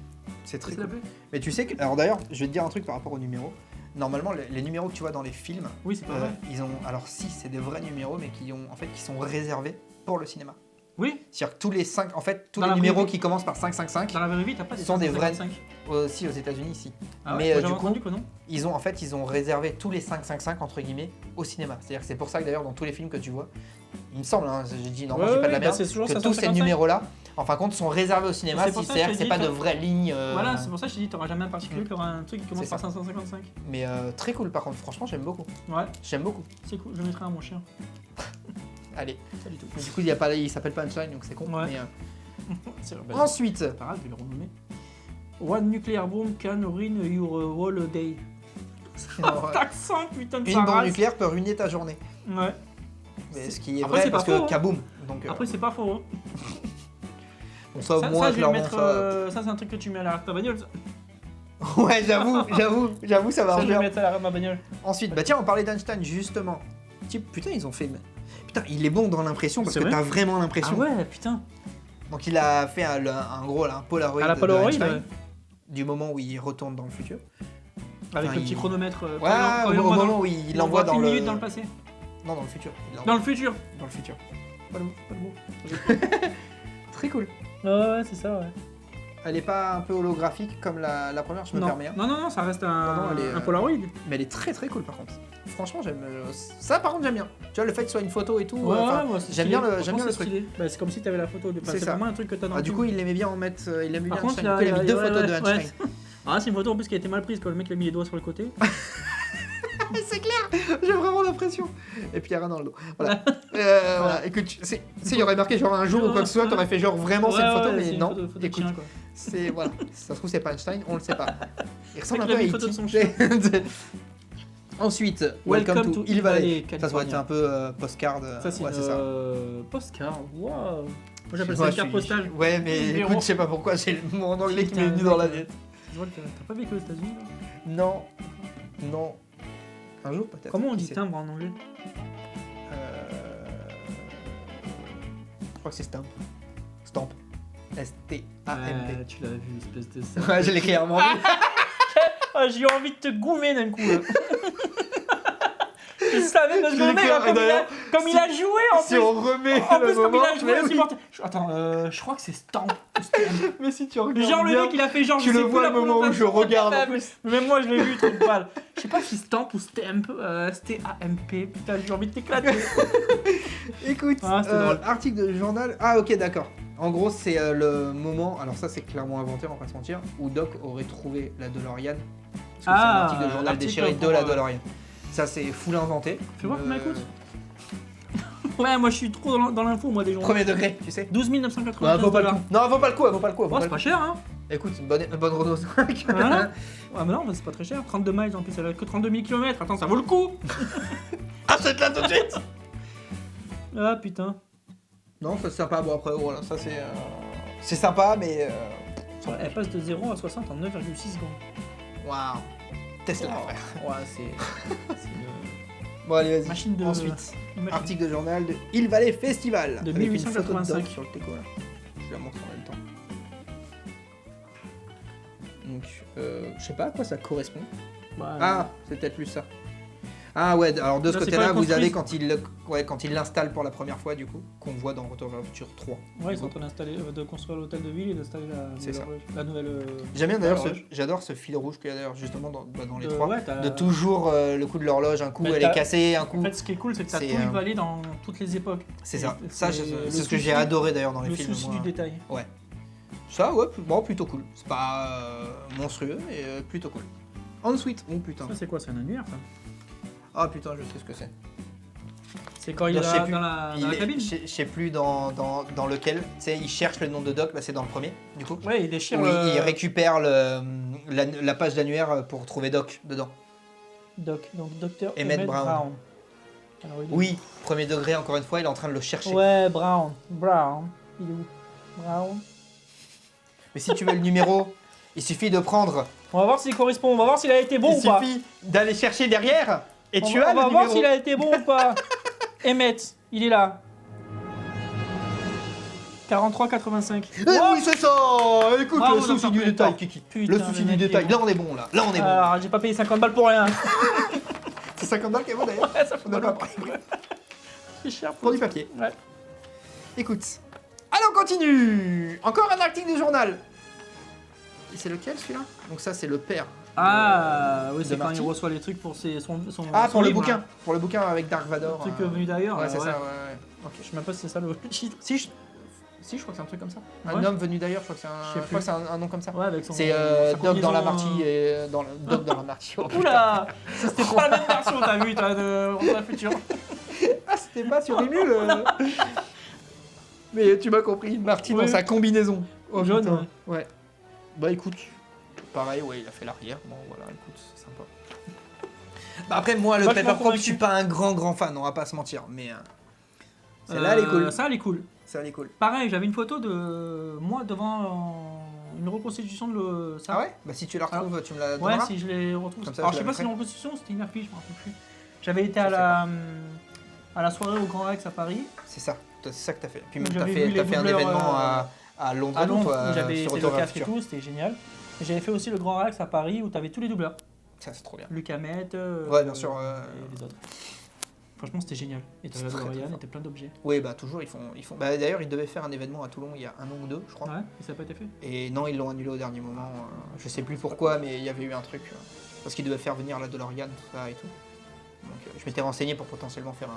Speaker 2: C'est très
Speaker 1: C'est
Speaker 2: cool.
Speaker 1: l'appelé
Speaker 2: Mais tu sais que. Alors d'ailleurs, je vais te dire un truc par rapport aux numéros. Normalement, les numéros que tu vois dans les films,
Speaker 1: Oui, c'est pas vrai.
Speaker 2: ils ont. Alors, si, c'est des vrais numéros, mais qui sont réservés pour le cinéma.
Speaker 1: Oui,
Speaker 2: C'est-à-dire que tous les 5. En fait, tous
Speaker 1: Dans
Speaker 2: les
Speaker 1: la
Speaker 2: numéros
Speaker 1: vraie vie.
Speaker 2: qui commencent par 555,
Speaker 1: dans la vraie vie, t'as pas des
Speaker 2: Ce sont des vrais-
Speaker 1: 555.
Speaker 2: si aux États-Unis, si.
Speaker 1: Ah ouais,
Speaker 2: Mais,
Speaker 1: moi,
Speaker 2: du
Speaker 1: j'avais
Speaker 2: coup,
Speaker 1: entendu que non.
Speaker 2: Ils ont réservé tous les 555 entre guillemets au cinéma. C'est-à-dire que c'est pour ça que d'ailleurs dans tous les films que tu vois, il me semble, hein, j'ai dit normalement j'ai pas de la
Speaker 1: bah,
Speaker 2: merde,
Speaker 1: c'est toujours
Speaker 2: que tous ces
Speaker 1: 555.
Speaker 2: numéros-là, en fin de compte, sont réservés au cinéma.
Speaker 1: C'est pour
Speaker 2: Si
Speaker 1: ça que
Speaker 2: c'est-à-dire
Speaker 1: je
Speaker 2: que c'est
Speaker 1: dis
Speaker 2: pas
Speaker 1: que-
Speaker 2: de vraies lignes.
Speaker 1: Voilà, c'est pour ça que je t'ai dit, t'auras jamais un particulier qui aura un truc qui commence
Speaker 2: C'est
Speaker 1: par
Speaker 2: ça.
Speaker 1: 555.
Speaker 2: Mais très cool par contre. Franchement, j'aime beaucoup.
Speaker 1: Ouais,
Speaker 2: J'aime beaucoup.
Speaker 1: c'est cool, je le mettrai à mon chien.
Speaker 2: Allez.
Speaker 1: Pas du tout.
Speaker 2: Mais du coup, il s'appelle pas Einstein, donc c'est con.
Speaker 1: Ouais.
Speaker 2: Mais,
Speaker 1: C'est vrai, bah,
Speaker 2: ensuite,
Speaker 1: c'est pas grave, je vais le renommer. One nuclear bomb can ruin your whole day.
Speaker 2: alors,
Speaker 1: Accent, putain de
Speaker 2: une
Speaker 1: sa
Speaker 2: bombe
Speaker 1: race.
Speaker 2: nucléaire peut ruiner ta journée.
Speaker 1: Ouais.
Speaker 2: Mais ce qui est
Speaker 1: Après,
Speaker 2: vrai
Speaker 1: c'est pas
Speaker 2: parce
Speaker 1: faux,
Speaker 2: que
Speaker 1: hein.
Speaker 2: kaboum. Donc,
Speaker 1: Après, c'est pas faux. Hein.
Speaker 2: bon, ça au
Speaker 1: Ça,
Speaker 2: moins
Speaker 1: je vais le
Speaker 2: clairement
Speaker 1: mettre.
Speaker 2: ça.
Speaker 1: Ça, c'est un truc que tu mets à l'arrière de ta bagnole. Ça,
Speaker 2: Ouais, j'avoue, ça
Speaker 1: Ça,
Speaker 2: marche
Speaker 1: je vais
Speaker 2: bien.
Speaker 1: le mettre à l'arrière de ma bagnole.
Speaker 2: Ensuite, bah tiens, on parlait d'Einstein justement. Putain, ils ont fait. Putain, il est bon dans l'impression parce
Speaker 1: C'est
Speaker 2: que
Speaker 1: vrai
Speaker 2: t'as vraiment
Speaker 1: Ah
Speaker 2: l'impression.
Speaker 1: ouais, putain.
Speaker 2: Donc il a fait un gros là, un Polaroid,
Speaker 1: À la
Speaker 2: de
Speaker 1: Polaroid,
Speaker 2: Einstein,
Speaker 1: ouais.
Speaker 2: du moment où il retourne dans le futur.
Speaker 1: Avec
Speaker 2: Enfin,
Speaker 1: le petit
Speaker 2: il-
Speaker 1: chronomètre.
Speaker 2: Ouais, au moment où il l'envoie dans
Speaker 1: une
Speaker 2: le.
Speaker 1: minute dans le passé.
Speaker 2: Non, dans le futur. Il l'envoie
Speaker 1: Dans le futur.
Speaker 2: dans le futur.
Speaker 1: Pas le mot.
Speaker 2: Très cool.
Speaker 1: Ouais, c'est ça, ouais.
Speaker 2: Elle est pas un peu holographique comme la première, je me
Speaker 1: Non.
Speaker 2: permets. Hein.
Speaker 1: Non, ça reste un,
Speaker 2: Non, elle est,
Speaker 1: un Polaroid.
Speaker 2: Mais elle est très très cool par contre. Franchement, j'aime. Ça par contre, j'aime bien. Tu vois, le fait que ce soit une photo et tout.
Speaker 1: Ouais,
Speaker 2: enfin,
Speaker 1: ouais, c'est
Speaker 2: j'aime
Speaker 1: stylé.
Speaker 2: bien le
Speaker 1: Franchement,
Speaker 2: truc.
Speaker 1: c'est stylé. Bah, c'est comme si t'avais la photo de.
Speaker 2: C'est
Speaker 1: C'est
Speaker 2: ça.
Speaker 1: vraiment un truc que t'as dans
Speaker 2: Ah,
Speaker 1: le
Speaker 2: du
Speaker 1: film.
Speaker 2: coup, il aimait bien en mettre. Il aime bien
Speaker 1: Par contre,
Speaker 2: il a mis deux photos de Einstein.
Speaker 1: Ah, c'est une photo en plus qui a été mal prise quand le mec a mis les doigts sur le côté.
Speaker 2: C'est clair, j'ai vraiment l'impression. Et puis il y a rien dans le dos. Voilà. Voilà. Écoute, il y aurait marqué genre un jour ou quoi que ce soit, t'aurais fait genre vraiment cette photo, mais non.
Speaker 1: Photo de
Speaker 2: Écoute,
Speaker 1: chien, quoi.
Speaker 2: c'est voilà. Si ça se trouve c'est pas Einstein, on le sait pas. Il ressemble un
Speaker 1: qu'il
Speaker 2: peu
Speaker 1: a
Speaker 2: à
Speaker 1: mis une photo de
Speaker 2: E.T.
Speaker 1: son chien.
Speaker 2: Ensuite, Welcome to Hill Valley. Ça doit
Speaker 1: California.
Speaker 2: être un peu postcard.
Speaker 1: Ça, c'est
Speaker 2: ouais,
Speaker 1: une
Speaker 2: c'est ça.
Speaker 1: postcard. Waouh. Moi, j'appelle ça
Speaker 2: Moi,
Speaker 1: une carte postale.
Speaker 2: Ouais, mais
Speaker 1: Numéro.
Speaker 2: écoute, je sais pas pourquoi, j'ai le mot en anglais qui m'est
Speaker 1: Putain,
Speaker 2: venu dans la
Speaker 1: mec,
Speaker 2: tête.
Speaker 1: Je vois que t'as pas vécu aux États-Unis, là.
Speaker 2: Non. Non. Un jour peut-être.
Speaker 1: Comment on
Speaker 2: qui
Speaker 1: dit
Speaker 2: sait.
Speaker 1: timbre en anglais?
Speaker 2: Je crois que c'est Stamp. Stamp. S-T-A-M-P.
Speaker 1: Tu l'as vu, espèce de ça.
Speaker 2: Ouais, je l'ai clairement vu.
Speaker 1: Ah, j'ai eu envie de te goumer d'un coup, là. Je savais parce que
Speaker 2: Je l'ai
Speaker 1: le mec,
Speaker 2: clair-
Speaker 1: comme,
Speaker 2: d'ailleurs,
Speaker 1: il a joué en
Speaker 2: Si
Speaker 1: plus.
Speaker 2: on remet
Speaker 1: En
Speaker 2: le
Speaker 1: plus, comme il
Speaker 2: moment,
Speaker 1: a joué
Speaker 2: mais
Speaker 1: le
Speaker 2: oui.
Speaker 1: supporter. Attends, je crois que c'est Stamp.
Speaker 2: Mais si tu regardes
Speaker 1: Genre, le
Speaker 2: bien,
Speaker 1: mec, il a fait genre.
Speaker 2: tu
Speaker 1: je
Speaker 2: le
Speaker 1: sais plus
Speaker 2: vois
Speaker 1: la
Speaker 2: le moment où je
Speaker 1: prononciation.
Speaker 2: regarde en plus.
Speaker 1: Même moi, je l'ai vu, trop de balle. Je sais pas si Stamp ou Stamp. S-T-A-M-P. Putain, j'ai envie de t'éclater.
Speaker 2: Écoute,
Speaker 1: Ah, c'était drôle.
Speaker 2: article de journal. Ah, ok, d'accord. En gros, c'est le moment, alors ça c'est clairement inventé, on va pas se mentir, où Doc aurait trouvé la DeLorean. Parce que c'est un article de journal
Speaker 1: l'article
Speaker 2: déchiré
Speaker 1: pour,
Speaker 2: de la DeLorean. Ça c'est full inventé.
Speaker 1: Fais voir combien elle coûte. Ouais, moi, je suis trop dans l'info, moi, des gens.
Speaker 2: Premier degré, tu sais.
Speaker 1: 12
Speaker 2: Ouais,
Speaker 1: 995
Speaker 2: vaut pas le
Speaker 1: $.
Speaker 2: coup. Non, elle vaut pas le coup, elle vaut pas le coup. elle vaut
Speaker 1: Oh,
Speaker 2: pas
Speaker 1: c'est
Speaker 2: le
Speaker 1: pas
Speaker 2: coup.
Speaker 1: cher, hein.
Speaker 2: Écoute, une bonne Renault 5.
Speaker 1: Voilà. Ouais, mais non, mais c'est pas très cher. 32 miles en plus, elle a que 32 000 km. Attends, ça vaut le coup.
Speaker 2: Achète-la tout de suite.
Speaker 1: Ah putain.
Speaker 2: Non, ça c'est sympa. Bon, après, voilà, ça c'est. C'est sympa, mais.
Speaker 1: Ouais, elle passe de 0 à 60 en 9,6 secondes.
Speaker 2: Waouh. Tesla,
Speaker 1: Wow.
Speaker 2: frère.
Speaker 1: Ouais, c'est une
Speaker 2: Bon, allez, vas-y.
Speaker 1: machine de.
Speaker 2: Ensuite,
Speaker 1: une machine.
Speaker 2: article de journal de Hill Valley Festival.
Speaker 1: De
Speaker 2: avec une photo
Speaker 1: 1885.
Speaker 2: Doc sur le teco là. Je la montre en même temps. Donc, je sais pas à quoi ça correspond.
Speaker 1: Ouais,
Speaker 2: Ah, c'est peut-être plus ça. Ah ouais, alors de ce
Speaker 1: Là, c'est
Speaker 2: côté-là,
Speaker 1: quand ils
Speaker 2: vous avez
Speaker 1: construisent.
Speaker 2: quand il l'installe pour la première fois, du coup, qu'on voit dans Retour vers le futur 3.
Speaker 1: Ouais, ils sont en train de construire l'hôtel de ville et d'installer
Speaker 2: C'est ça.
Speaker 1: la nouvelle.
Speaker 2: J'aime bien d'ailleurs,
Speaker 1: l'horloge.
Speaker 2: j'adore ce fil rouge qu'il y a d'ailleurs justement dans les
Speaker 1: De-
Speaker 2: trois.
Speaker 1: ouais, t'as-
Speaker 2: De toujours le coup de l'horloge, un coup
Speaker 1: Mais
Speaker 2: elle
Speaker 1: t'as-
Speaker 2: est cassée, un coup.
Speaker 1: En fait, ce qui est cool, c'est que t'as
Speaker 2: C'est,
Speaker 1: tout évalué dans toutes les époques.
Speaker 2: C'est ça.
Speaker 1: Et
Speaker 2: Ça,
Speaker 1: c'est
Speaker 2: c'est
Speaker 1: le
Speaker 2: ce que j'ai
Speaker 1: souci-
Speaker 2: adoré d'ailleurs dans les
Speaker 1: Le
Speaker 2: films.
Speaker 1: souci
Speaker 2: moi.
Speaker 1: du détail.
Speaker 2: Ça, ouais, bon, plutôt cool. C'est pas monstrueux, mais plutôt cool. Ensuite, oh putain.
Speaker 1: Ça, c'est quoi? C'est un annuaire, ça?
Speaker 2: Ah putain, je sais ce que c'est.
Speaker 1: C'est quand il
Speaker 2: Je sais
Speaker 1: est
Speaker 2: plus.
Speaker 1: dans la
Speaker 2: Il est-
Speaker 1: cabine?
Speaker 2: Je sais plus dans lequel. Tu sais, il cherche le nom de Doc, bah, c'est dans le premier, du coup.
Speaker 1: Ouais, il déchire.
Speaker 2: Où il récupère la page d'annuaire pour trouver Doc dedans.
Speaker 1: Doc, donc docteur
Speaker 2: Emmett
Speaker 1: Emmett
Speaker 2: Brown.
Speaker 1: Alors, il est où?
Speaker 2: Oui, premier degré, encore une fois, il est en train de le chercher.
Speaker 1: Ouais, Brown. Il est où? Brown.
Speaker 2: Mais si tu veux le numéro, il suffit de prendre.
Speaker 1: On va voir s'il correspond. On va voir s'il a été bon
Speaker 2: il
Speaker 1: ou pas.
Speaker 2: suffit d'aller chercher derrière et
Speaker 1: On
Speaker 2: tu
Speaker 1: va,
Speaker 2: as
Speaker 1: on va
Speaker 2: le
Speaker 1: voir
Speaker 2: numéro.
Speaker 1: s'il a été bon ou pas. Emmett, il est là. 43,85.
Speaker 2: Oui, c'est ça. Écoute,
Speaker 1: Bravo,
Speaker 2: le souci
Speaker 1: Dr.
Speaker 2: du
Speaker 1: Pepper.
Speaker 2: détail, Kiki.
Speaker 1: Putain,
Speaker 2: Le souci
Speaker 1: le
Speaker 2: du
Speaker 1: mec,
Speaker 2: détail.
Speaker 1: il est
Speaker 2: Là, on est bon, là. Là, on est bon.
Speaker 1: Alors, j'ai pas payé 50 balles pour rien.
Speaker 2: C'est 50 balles qui est bon d'ailleurs.
Speaker 1: Ça fait
Speaker 2: On n'a
Speaker 1: mal
Speaker 2: pas
Speaker 1: au
Speaker 2: pris.
Speaker 1: C'est cher
Speaker 2: Pour du papier.
Speaker 1: Ouais.
Speaker 2: Écoute. Allez, on continue. Encore un article de journal. Et c'est lequel celui-là? Donc ça, c'est le père.
Speaker 1: Ah, oui, c'est
Speaker 2: de
Speaker 1: quand
Speaker 2: Marty.
Speaker 1: il reçoit les trucs pour son
Speaker 2: Ah,
Speaker 1: son
Speaker 2: pour le
Speaker 1: livre,
Speaker 2: bouquin.
Speaker 1: là.
Speaker 2: Pour le bouquin avec Dark Vador.
Speaker 1: Le truc venu d'ailleurs.
Speaker 2: Ouais, c'est
Speaker 1: ouais.
Speaker 2: ça, ouais. Ok.
Speaker 1: Je sais même pas si c'est ça le titre.
Speaker 2: Si, je crois que c'est un truc comme ça. Un
Speaker 1: Ouais.
Speaker 2: homme venu d'ailleurs, je crois que
Speaker 1: Je sais
Speaker 2: c'est
Speaker 1: plus.
Speaker 2: un nom comme ça.
Speaker 1: Ouais, avec son.
Speaker 2: C'est
Speaker 1: sa
Speaker 2: Doc dans la
Speaker 1: combinaison,
Speaker 2: Marty et Doc dans la Marty. Oh, putain.
Speaker 1: Oula, ça c'était pas la même version, t'as vu, de Retour vers le futur.
Speaker 2: Ah, c'était pas sur Emule. Mais tu m'as compris, Marty
Speaker 1: Oui.
Speaker 2: dans sa combinaison. Oh,
Speaker 1: Jaune,
Speaker 2: putain. Ouais. Bah écoute, pareil, ouais, il a fait l'arrière. Bon, voilà, écoute, c'est sympa. Bah après, moi, le
Speaker 1: Vachement
Speaker 2: Pepper Prop, je
Speaker 1: convaincu.
Speaker 2: suis pas un grand fan, on va pas se mentir. Mais celle-là, elle est cool.
Speaker 1: Ça, elle est cool.
Speaker 2: Ça, elle est cool.
Speaker 1: Pareil, j'avais une photo de moi devant une reconstitution de ça.
Speaker 2: Ah ouais? Bah si tu la retrouves, tu me la
Speaker 1: Ouais,
Speaker 2: donneras.
Speaker 1: si je les retrouve.
Speaker 2: Comme ça,
Speaker 1: Alors,
Speaker 2: je
Speaker 1: je sais
Speaker 2: la
Speaker 1: pas si c'est
Speaker 2: mettrai.
Speaker 1: une reconstitution, c'était une affiche, je me rappelle plus. J'avais été
Speaker 2: Je sais
Speaker 1: à la soirée au Grand Rex à Paris.
Speaker 2: C'est ça, c'est ça que t'as fait. Puis
Speaker 1: Donc,
Speaker 2: t'as
Speaker 1: j'avais
Speaker 2: fait,
Speaker 1: vu les
Speaker 2: t'as fait un
Speaker 1: doubleurs,
Speaker 2: événement à Londres,
Speaker 1: À Londres,
Speaker 2: toi,
Speaker 1: où j'avais
Speaker 2: sur
Speaker 1: été le
Speaker 2: Retour vers
Speaker 1: casque et
Speaker 2: futur.
Speaker 1: tout, c'était génial. Et j'avais fait aussi le Grand Rex à Paris où t'avais tous les doubleurs.
Speaker 2: Ça, c'est trop bien.
Speaker 1: Luc Hamet,
Speaker 2: Ouais, bien sûr,
Speaker 1: et les autres. Franchement, c'était génial. Et t'as
Speaker 2: C'est
Speaker 1: la
Speaker 2: très,
Speaker 1: DeLorean,
Speaker 2: très
Speaker 1: et t'as plein d'objets.
Speaker 2: Oui, bah toujours, ils font... Bah, d'ailleurs, ils devaient faire un événement à Toulon il y a 1 an ou 2, je crois.
Speaker 1: Ouais, et ça n'a pas été fait.
Speaker 2: Et non, ils l'ont annulé au dernier moment. Je sais plus pourquoi, mais il y avait eu un truc. Parce qu'ils devaient faire venir la DeLorean, tout ça et tout. Donc je m'étais renseigné pour potentiellement faire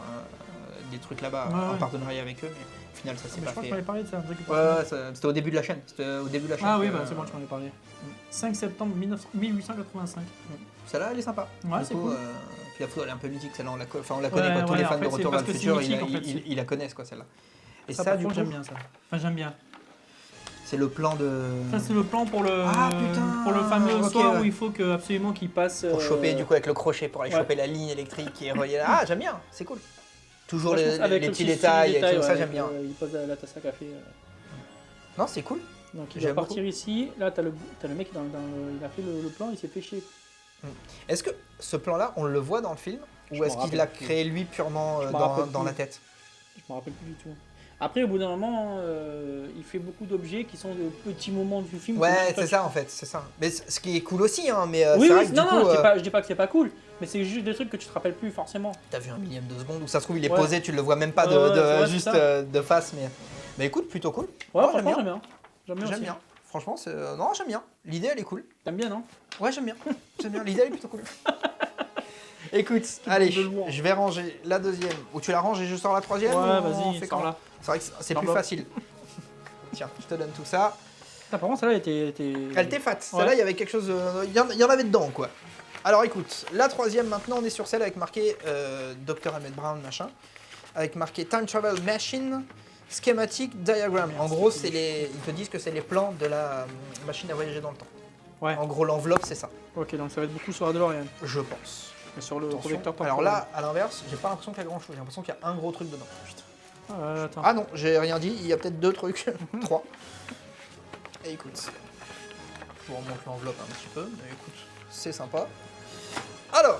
Speaker 2: des trucs là-bas en partenariat avec eux, mais au final, ça s'est
Speaker 1: Mais
Speaker 2: pas
Speaker 1: je crois que
Speaker 2: fait.
Speaker 1: tu m'avais parlé de ça, un truc.
Speaker 2: Ouais, c'était au début de la chaîne. C'était au début de la chaîne.
Speaker 1: Ah oui,
Speaker 2: que-
Speaker 1: bah c'est bon, tu m'en avais parlé. 5 septembre 1885.
Speaker 2: Celle-là, elle est sympa.
Speaker 1: Ouais,
Speaker 2: Du
Speaker 1: c'est
Speaker 2: coup,
Speaker 1: cool.
Speaker 2: Puis la photo, elle est un peu mythique, celle-là, on la connaît, quoi. Tous
Speaker 1: Ouais,
Speaker 2: les
Speaker 1: en
Speaker 2: fans
Speaker 1: fait,
Speaker 2: de
Speaker 1: c'est
Speaker 2: Retour vers
Speaker 1: parce
Speaker 2: le
Speaker 1: que c'est
Speaker 2: futur,
Speaker 1: mythique, en fait,
Speaker 2: ils la connaissent, quoi, celle-là. Et
Speaker 1: Ça,
Speaker 2: ça,
Speaker 1: par
Speaker 2: du
Speaker 1: contre,
Speaker 2: coup,
Speaker 1: j'aime bien ça. Enfin, j'aime bien.
Speaker 2: c'est le plan de...
Speaker 1: Ça, c'est le plan pour le,
Speaker 2: Ah, putain.
Speaker 1: pour le fameux
Speaker 2: Ok,
Speaker 1: soir
Speaker 2: ouais.
Speaker 1: où il faut que, absolument qu'il passe.
Speaker 2: Pour choper, du coup, avec le crochet, pour aller
Speaker 1: ouais.
Speaker 2: choper la ligne électrique qui est reliée là. Ah, j'aime bien, c'est cool. Toujours
Speaker 1: Ouais, je pense avec
Speaker 2: les
Speaker 1: le
Speaker 2: petits
Speaker 1: petit
Speaker 2: détails et tout,
Speaker 1: ouais,
Speaker 2: ça, j'aime bien.
Speaker 1: il pose la tasse à café.
Speaker 2: Non, c'est cool.
Speaker 1: Donc il
Speaker 2: J'aime
Speaker 1: va partir ici. Là, t'as le mec, il a fait le plan, il s'est fait chier.
Speaker 2: Est-ce que ce plan-là, on le voit dans le film
Speaker 1: Je
Speaker 2: ou est-ce
Speaker 1: m'en
Speaker 2: qu'il l'a
Speaker 1: rappelle plus.
Speaker 2: créé lui purement
Speaker 1: Je m'en rappelle
Speaker 2: dans
Speaker 1: plus.
Speaker 2: la tête?
Speaker 1: Je me rappelle plus du tout. Après, au bout d'un moment, il fait beaucoup d'objets qui sont de petits moments du film.
Speaker 2: Ouais, c'est ça en fait, c'est ça. Mais ce qui est cool aussi, hein, mais
Speaker 1: Oui,
Speaker 2: c'est
Speaker 1: oui,
Speaker 2: vrai que
Speaker 1: non,
Speaker 2: du
Speaker 1: non,
Speaker 2: coup,
Speaker 1: je dis pas que c'est pas cool, mais c'est juste des trucs que tu te rappelles plus forcément.
Speaker 2: t'as vu un millième de seconde où ça se trouve il est
Speaker 1: Ouais.
Speaker 2: posé, tu le vois même pas
Speaker 1: Ouais, c'est
Speaker 2: juste
Speaker 1: ça.
Speaker 2: de face, mais écoute, plutôt cool.
Speaker 1: Ouais,
Speaker 2: Non,
Speaker 1: franchement, j'aime bien.
Speaker 2: J'aime
Speaker 1: aussi.
Speaker 2: bien. Franchement, non, j'aime bien. L'idée, elle est cool.
Speaker 1: T'aimes bien, non?
Speaker 2: Ouais, j'aime bien. J'aime bien. L'idée, elle est plutôt cool. Écoute, allez,
Speaker 1: de lourd.
Speaker 2: je vais ranger la deuxième. Ou tu la ranges et je sors la troisième?
Speaker 1: Ouais,
Speaker 2: ou on
Speaker 1: vas-y,
Speaker 2: fait
Speaker 1: sors
Speaker 2: comment?
Speaker 1: là.
Speaker 2: C'est vrai que c'est plus
Speaker 1: Sors-le.
Speaker 2: facile. Tiens, je te donne tout ça.
Speaker 1: Ah, par contre, celle-là était.
Speaker 2: Elle était fat. Celle-là, il y avait quelque chose. Il y en avait dedans, quoi. Alors écoute, la troisième, maintenant, on est sur celle avec marqué Dr. Emmett Brown, machin. Avec marqué Time Travel Machine, Schematic Diagram. En gros, ils te disent que c'est les plans de la machine à voyager dans le temps.
Speaker 1: Ouais.
Speaker 2: En gros, l'enveloppe, c'est ça,
Speaker 1: Ok, donc ça va être beaucoup sur la DeLorean.
Speaker 2: je pense.
Speaker 1: Mais sur le
Speaker 2: Attention.
Speaker 1: projecteur temporel.
Speaker 2: Alors là, à l'inverse, j'ai pas l'impression qu'il y a grand chose. J'ai l'impression qu'il y a un gros truc dedans. Putain.
Speaker 1: Attends.
Speaker 2: Ah non, j'ai rien dit. Il y a peut-être 2 trucs. 3. Et écoute, je vous remonte l'enveloppe un petit peu. Mais écoute, c'est sympa. Alors,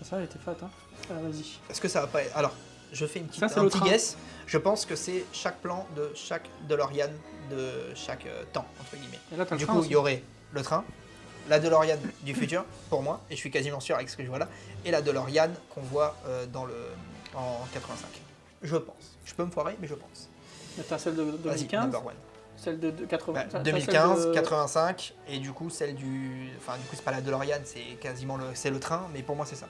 Speaker 1: Ça, elle était fat, hein. Ah, vas-y.
Speaker 2: est-ce que ça va pas être... Alors, je fais
Speaker 1: Ça, c'est
Speaker 2: un
Speaker 1: le
Speaker 2: petit
Speaker 1: train.
Speaker 2: guess. Je pense que c'est chaque plan de chaque DeLorean de chaque temps, entre guillemets.
Speaker 1: Et là, t'as le
Speaker 2: Du
Speaker 1: train
Speaker 2: coup,
Speaker 1: aussi.
Speaker 2: il y aurait le train, la DeLorean du futur, pour moi, et je suis quasiment sûr avec ce que je vois là, et la DeLorean qu'on voit en 85. Je pense. Je peux me foirer, mais je pense.
Speaker 1: Mais t'as celle de
Speaker 2: Vas-y,
Speaker 1: 2015,
Speaker 2: number one.
Speaker 1: celle de 80.
Speaker 2: Bah,
Speaker 1: t'as
Speaker 2: 2015,
Speaker 1: celle de-
Speaker 2: 85, et du coup, celle du... Enfin, du coup, c'est pas la DeLorean, c'est quasiment c'est le train, mais pour moi, c'est ça.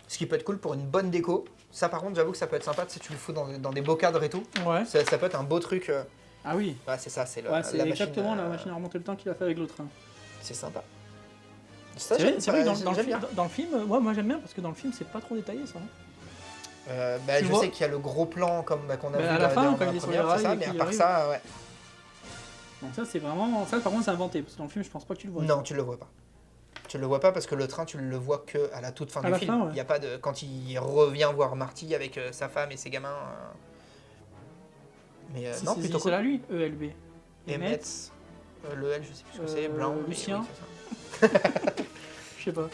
Speaker 2: Ce qui peut être cool pour une bonne déco. Ça, par contre, j'avoue que ça peut être sympa, si tu le fous dans des beaux cadres et tout.
Speaker 1: Ouais.
Speaker 2: Ça peut être un beau truc.
Speaker 1: Ah oui.
Speaker 2: Ouais, c'est ça, c'est
Speaker 1: Ouais, c'est
Speaker 2: la machine.
Speaker 1: exactement la machine à remonter le temps qu'il a fait avec le train.
Speaker 2: C'est sympa. Ça,
Speaker 1: C'est vrai, c'est vrai que
Speaker 2: j'aime bien.
Speaker 1: dans le film, ouais, moi j'aime bien parce que dans le film c'est pas trop détaillé ça.
Speaker 2: Bah,
Speaker 1: Tu
Speaker 2: je
Speaker 1: vois
Speaker 2: sais qu'il y a le gros plan comme qu'on a
Speaker 1: Bah,
Speaker 2: vu
Speaker 1: à la fin,
Speaker 2: dans
Speaker 1: quand
Speaker 2: la
Speaker 1: il est sur
Speaker 2: première,
Speaker 1: les
Speaker 2: c'est ça,
Speaker 1: rails et
Speaker 2: mais à
Speaker 1: qu'il
Speaker 2: part
Speaker 1: arrive.
Speaker 2: ça, ouais.
Speaker 1: Donc ça c'est vraiment. Ça par contre c'est inventé parce que dans le film je pense pas que tu le vois.
Speaker 2: Non, tu le vois pas. Tu le vois pas parce que le train, tu le vois que à la toute fin
Speaker 1: À
Speaker 2: du
Speaker 1: la
Speaker 2: film.
Speaker 1: fin, ouais.
Speaker 2: Il y a pas de quand il revient voir Marty avec sa femme et ses gamins. Mais
Speaker 1: Si,
Speaker 2: non,
Speaker 1: c'est-
Speaker 2: plutôt
Speaker 1: c'est
Speaker 2: cool.
Speaker 1: là lui, ELB.
Speaker 2: Emmett, le L, je sais plus ce que c'est, Blanc, mais
Speaker 1: Lucien.
Speaker 2: oui, c'est ça.
Speaker 1: Je sais pas.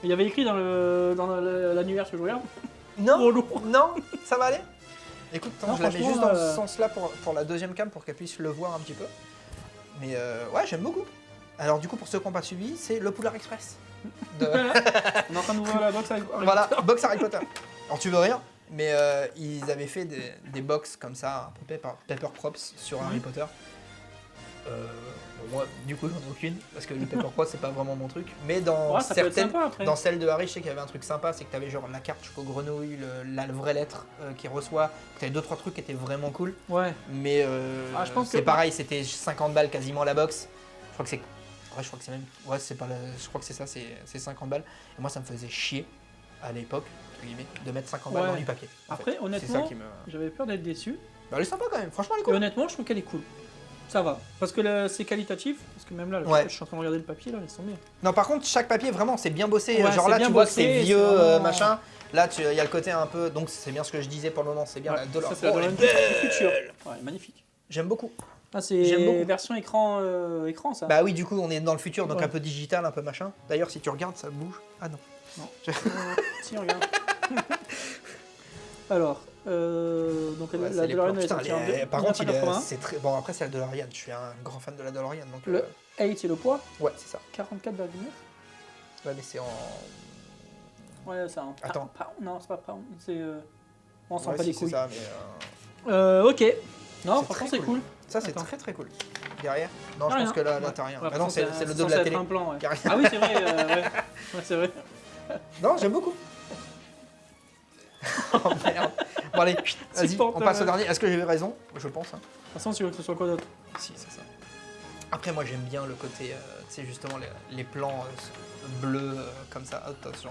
Speaker 1: Il y avait écrit dans l'annuaire que je regarde.
Speaker 2: Non,
Speaker 1: Trop lourd.
Speaker 2: non, ça va aller. Écoute,
Speaker 1: Non,
Speaker 2: je la mets
Speaker 1: franchement,
Speaker 2: juste dans ce sens-là pour la deuxième cam pour qu'elle puisse le voir un petit peu. Mais ouais, j'aime beaucoup. Alors du coup, pour ceux qui n'ont pas suivi, c'est le Polar Express. De...
Speaker 1: On est en train d'ouvrir la box avec.
Speaker 2: voilà, box Harry Potter. Alors tu veux rien, mais ils avaient fait des box comme ça, un peu paper props sur Harry Potter. Bon, moi, du coup, j'en ai aucune, parce que le paper props, c'est pas vraiment mon truc. Mais dans
Speaker 1: Ouais, ça peut être
Speaker 2: certaines...
Speaker 1: sympa après.
Speaker 2: Dans celle de Harry, je sais qu'il y avait un truc sympa, c'est que t'avais genre la carte jusqu'aux grenouilles, la vraie lettre qu'il reçoit. T'avais 2-3 trucs qui étaient vraiment cool.
Speaker 1: Ouais.
Speaker 2: Mais
Speaker 1: Ah, je pense
Speaker 2: c'est
Speaker 1: que-
Speaker 2: pareil, c'était 50 balles quasiment la box. Je crois que c'est. Ouais, je crois que c'est même. Ouais, c'est pas je crois que c'est ça, c'est 50 balles. Et moi, ça me faisait chier à l'époque, entre guillemets, de mettre 50 balles
Speaker 1: Ouais.
Speaker 2: dans du papier. en
Speaker 1: Après,
Speaker 2: fait.
Speaker 1: honnêtement,
Speaker 2: c'est ça qui me.
Speaker 1: j'avais peur d'être déçu.
Speaker 2: Bah, elle est sympa quand même, franchement, elle est
Speaker 1: Et
Speaker 2: cool.
Speaker 1: honnêtement, je trouve qu'elle est cool. Ça va. Parce que c'est qualitatif. Parce que même là,
Speaker 2: Ouais.
Speaker 1: je suis en train de regarder le papier là, ils sont bien.
Speaker 2: Non, par contre, chaque papier, vraiment, c'est bien bossé.
Speaker 1: Ouais,
Speaker 2: Genre
Speaker 1: c'est
Speaker 2: là,
Speaker 1: bien
Speaker 2: tu vois que
Speaker 1: bossé,
Speaker 2: c'est vieux,
Speaker 1: c'est vraiment-
Speaker 2: machin. Là, il y a le côté un peu. Donc, c'est bien ce que je disais pour le moment, c'est bien
Speaker 1: Ouais,
Speaker 2: la dollar.
Speaker 1: ça, c'est la
Speaker 2: Oh, elle est
Speaker 1: DeLorean
Speaker 2: belle.
Speaker 1: du futur. Ouais, magnifique.
Speaker 2: J'aime beaucoup.
Speaker 1: Ah,
Speaker 2: J'aime
Speaker 1: c'est
Speaker 2: beaucoup.
Speaker 1: version écran ça.
Speaker 2: Bah oui, du coup, on est dans le futur, donc
Speaker 1: Ouais.
Speaker 2: un peu digital, un peu machin. D'ailleurs, si tu regardes, ça bouge. Ah non.
Speaker 1: Si, regarde. Alors, donc
Speaker 2: Ouais,
Speaker 1: la
Speaker 2: c'est les
Speaker 1: DeLorean
Speaker 2: plans.
Speaker 1: elle est
Speaker 2: Putain,
Speaker 1: sortie en
Speaker 2: par contre,
Speaker 1: 1980.
Speaker 2: c'est très. Bon, après, c'est la DeLorean. Je suis un grand fan de la DeLorean. Donc,
Speaker 1: Le 8 c'est le poids,
Speaker 2: ouais, c'est ça.
Speaker 1: 44,9.
Speaker 2: Ouais, mais c'est en.
Speaker 1: Ouais, c'est un.
Speaker 2: Attends.
Speaker 1: Non, c'est pas pound. C'est. On s'en
Speaker 2: Ouais,
Speaker 1: pas
Speaker 2: si,
Speaker 1: les
Speaker 2: c'est
Speaker 1: couilles.
Speaker 2: ça, mais
Speaker 1: Ok. Non,
Speaker 2: C'est
Speaker 1: franchement,
Speaker 2: très
Speaker 1: c'est cool.
Speaker 2: ça, c'est
Speaker 1: Attends.
Speaker 2: très très cool. Derrière? Non, je
Speaker 1: Rien.
Speaker 2: pense que là
Speaker 1: Ouais.
Speaker 2: t'as rien.
Speaker 1: Ouais,
Speaker 2: Ah non, c'est
Speaker 1: c'est
Speaker 2: le dos de
Speaker 1: censé
Speaker 2: la
Speaker 1: être
Speaker 2: télé.
Speaker 1: un plan, ouais.
Speaker 2: Y a rien.
Speaker 1: Ah oui, c'est vrai, ouais. Ouais, c'est vrai. De
Speaker 2: Non, j'aime beaucoup. Oh merde. Bon, allez, vas-y,
Speaker 1: Supporte,
Speaker 2: on passe au
Speaker 1: ouais.
Speaker 2: dernier. Est-ce que j'avais raison? Je pense. Hein.
Speaker 1: toute façon, tu veux que ce soit quoi d'autre?
Speaker 2: Si, c'est ça. Après, moi, j'aime bien le côté, tu sais, justement, les plans bleus comme ça. Attention.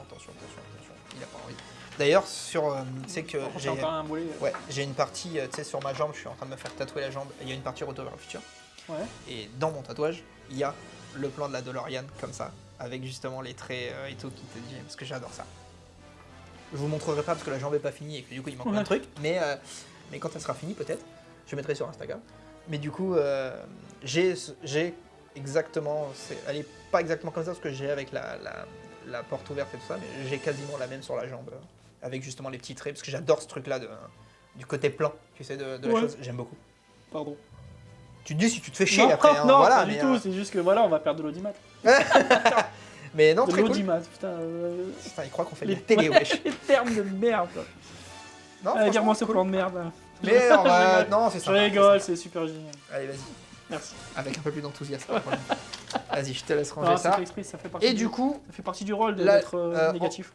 Speaker 2: Il a pas envie. D'ailleurs, sur. Tu sais que
Speaker 1: Par contre,
Speaker 2: j'ai.
Speaker 1: t'as encore un boulet.
Speaker 2: Ouais, j'ai une partie, tu sais, sur ma jambe, je suis en train de me faire tatouer la jambe. Et il y a une partie Retour vers le futur.
Speaker 1: Ouais.
Speaker 2: Et dans mon tatouage, il y a le plan de la DeLorean, comme ça, avec justement les traits et tout qui te dit. Parce que j'adore ça. Je vous montrerai pas parce que la jambe est pas finie et que du coup il manque plein de trucs. Mais quand elle sera finie, peut-être, je mettrai sur Instagram. Mais du coup, j'ai exactement. Elle est pas exactement comme ça parce que j'ai avec la porte ouverte et tout ça, mais j'ai quasiment la même sur la jambe. Avec justement les petits traits, parce que j'adore ce truc-là du côté plan, tu sais, de la
Speaker 1: Ouais.
Speaker 2: chose. J'aime beaucoup.
Speaker 1: Pardon.
Speaker 2: Tu te dis si tu te fais chier
Speaker 1: Non,
Speaker 2: après. Hein,
Speaker 1: non,
Speaker 2: voilà,
Speaker 1: pas du
Speaker 2: mais,
Speaker 1: tout. C'est juste que voilà, on va perdre de l'audimat.
Speaker 2: mais non,
Speaker 1: De
Speaker 2: très cool.
Speaker 1: l'audimat, putain.
Speaker 2: Putain, il croit qu'on fait de
Speaker 1: Les
Speaker 2: la télé, wesh.
Speaker 1: Les termes de merde.
Speaker 2: Non,
Speaker 1: Allez,
Speaker 2: franchement,
Speaker 1: dire-moi ce
Speaker 2: cool.
Speaker 1: plan de merde. Là.
Speaker 2: Mais on va...
Speaker 1: rigole.
Speaker 2: Non, c'est
Speaker 1: Je
Speaker 2: sympa.
Speaker 1: rigole, c'est super génial.
Speaker 2: Allez, vas-y.
Speaker 1: Merci.
Speaker 2: Avec un peu plus d'enthousiasme. Voilà. Vas-y, je te laisse ranger
Speaker 1: Non, c'est
Speaker 2: ça.
Speaker 1: fait exprès, ça fait partie
Speaker 2: Et du coup,
Speaker 1: ça fait partie du rôle
Speaker 2: là,
Speaker 1: d'être négatif.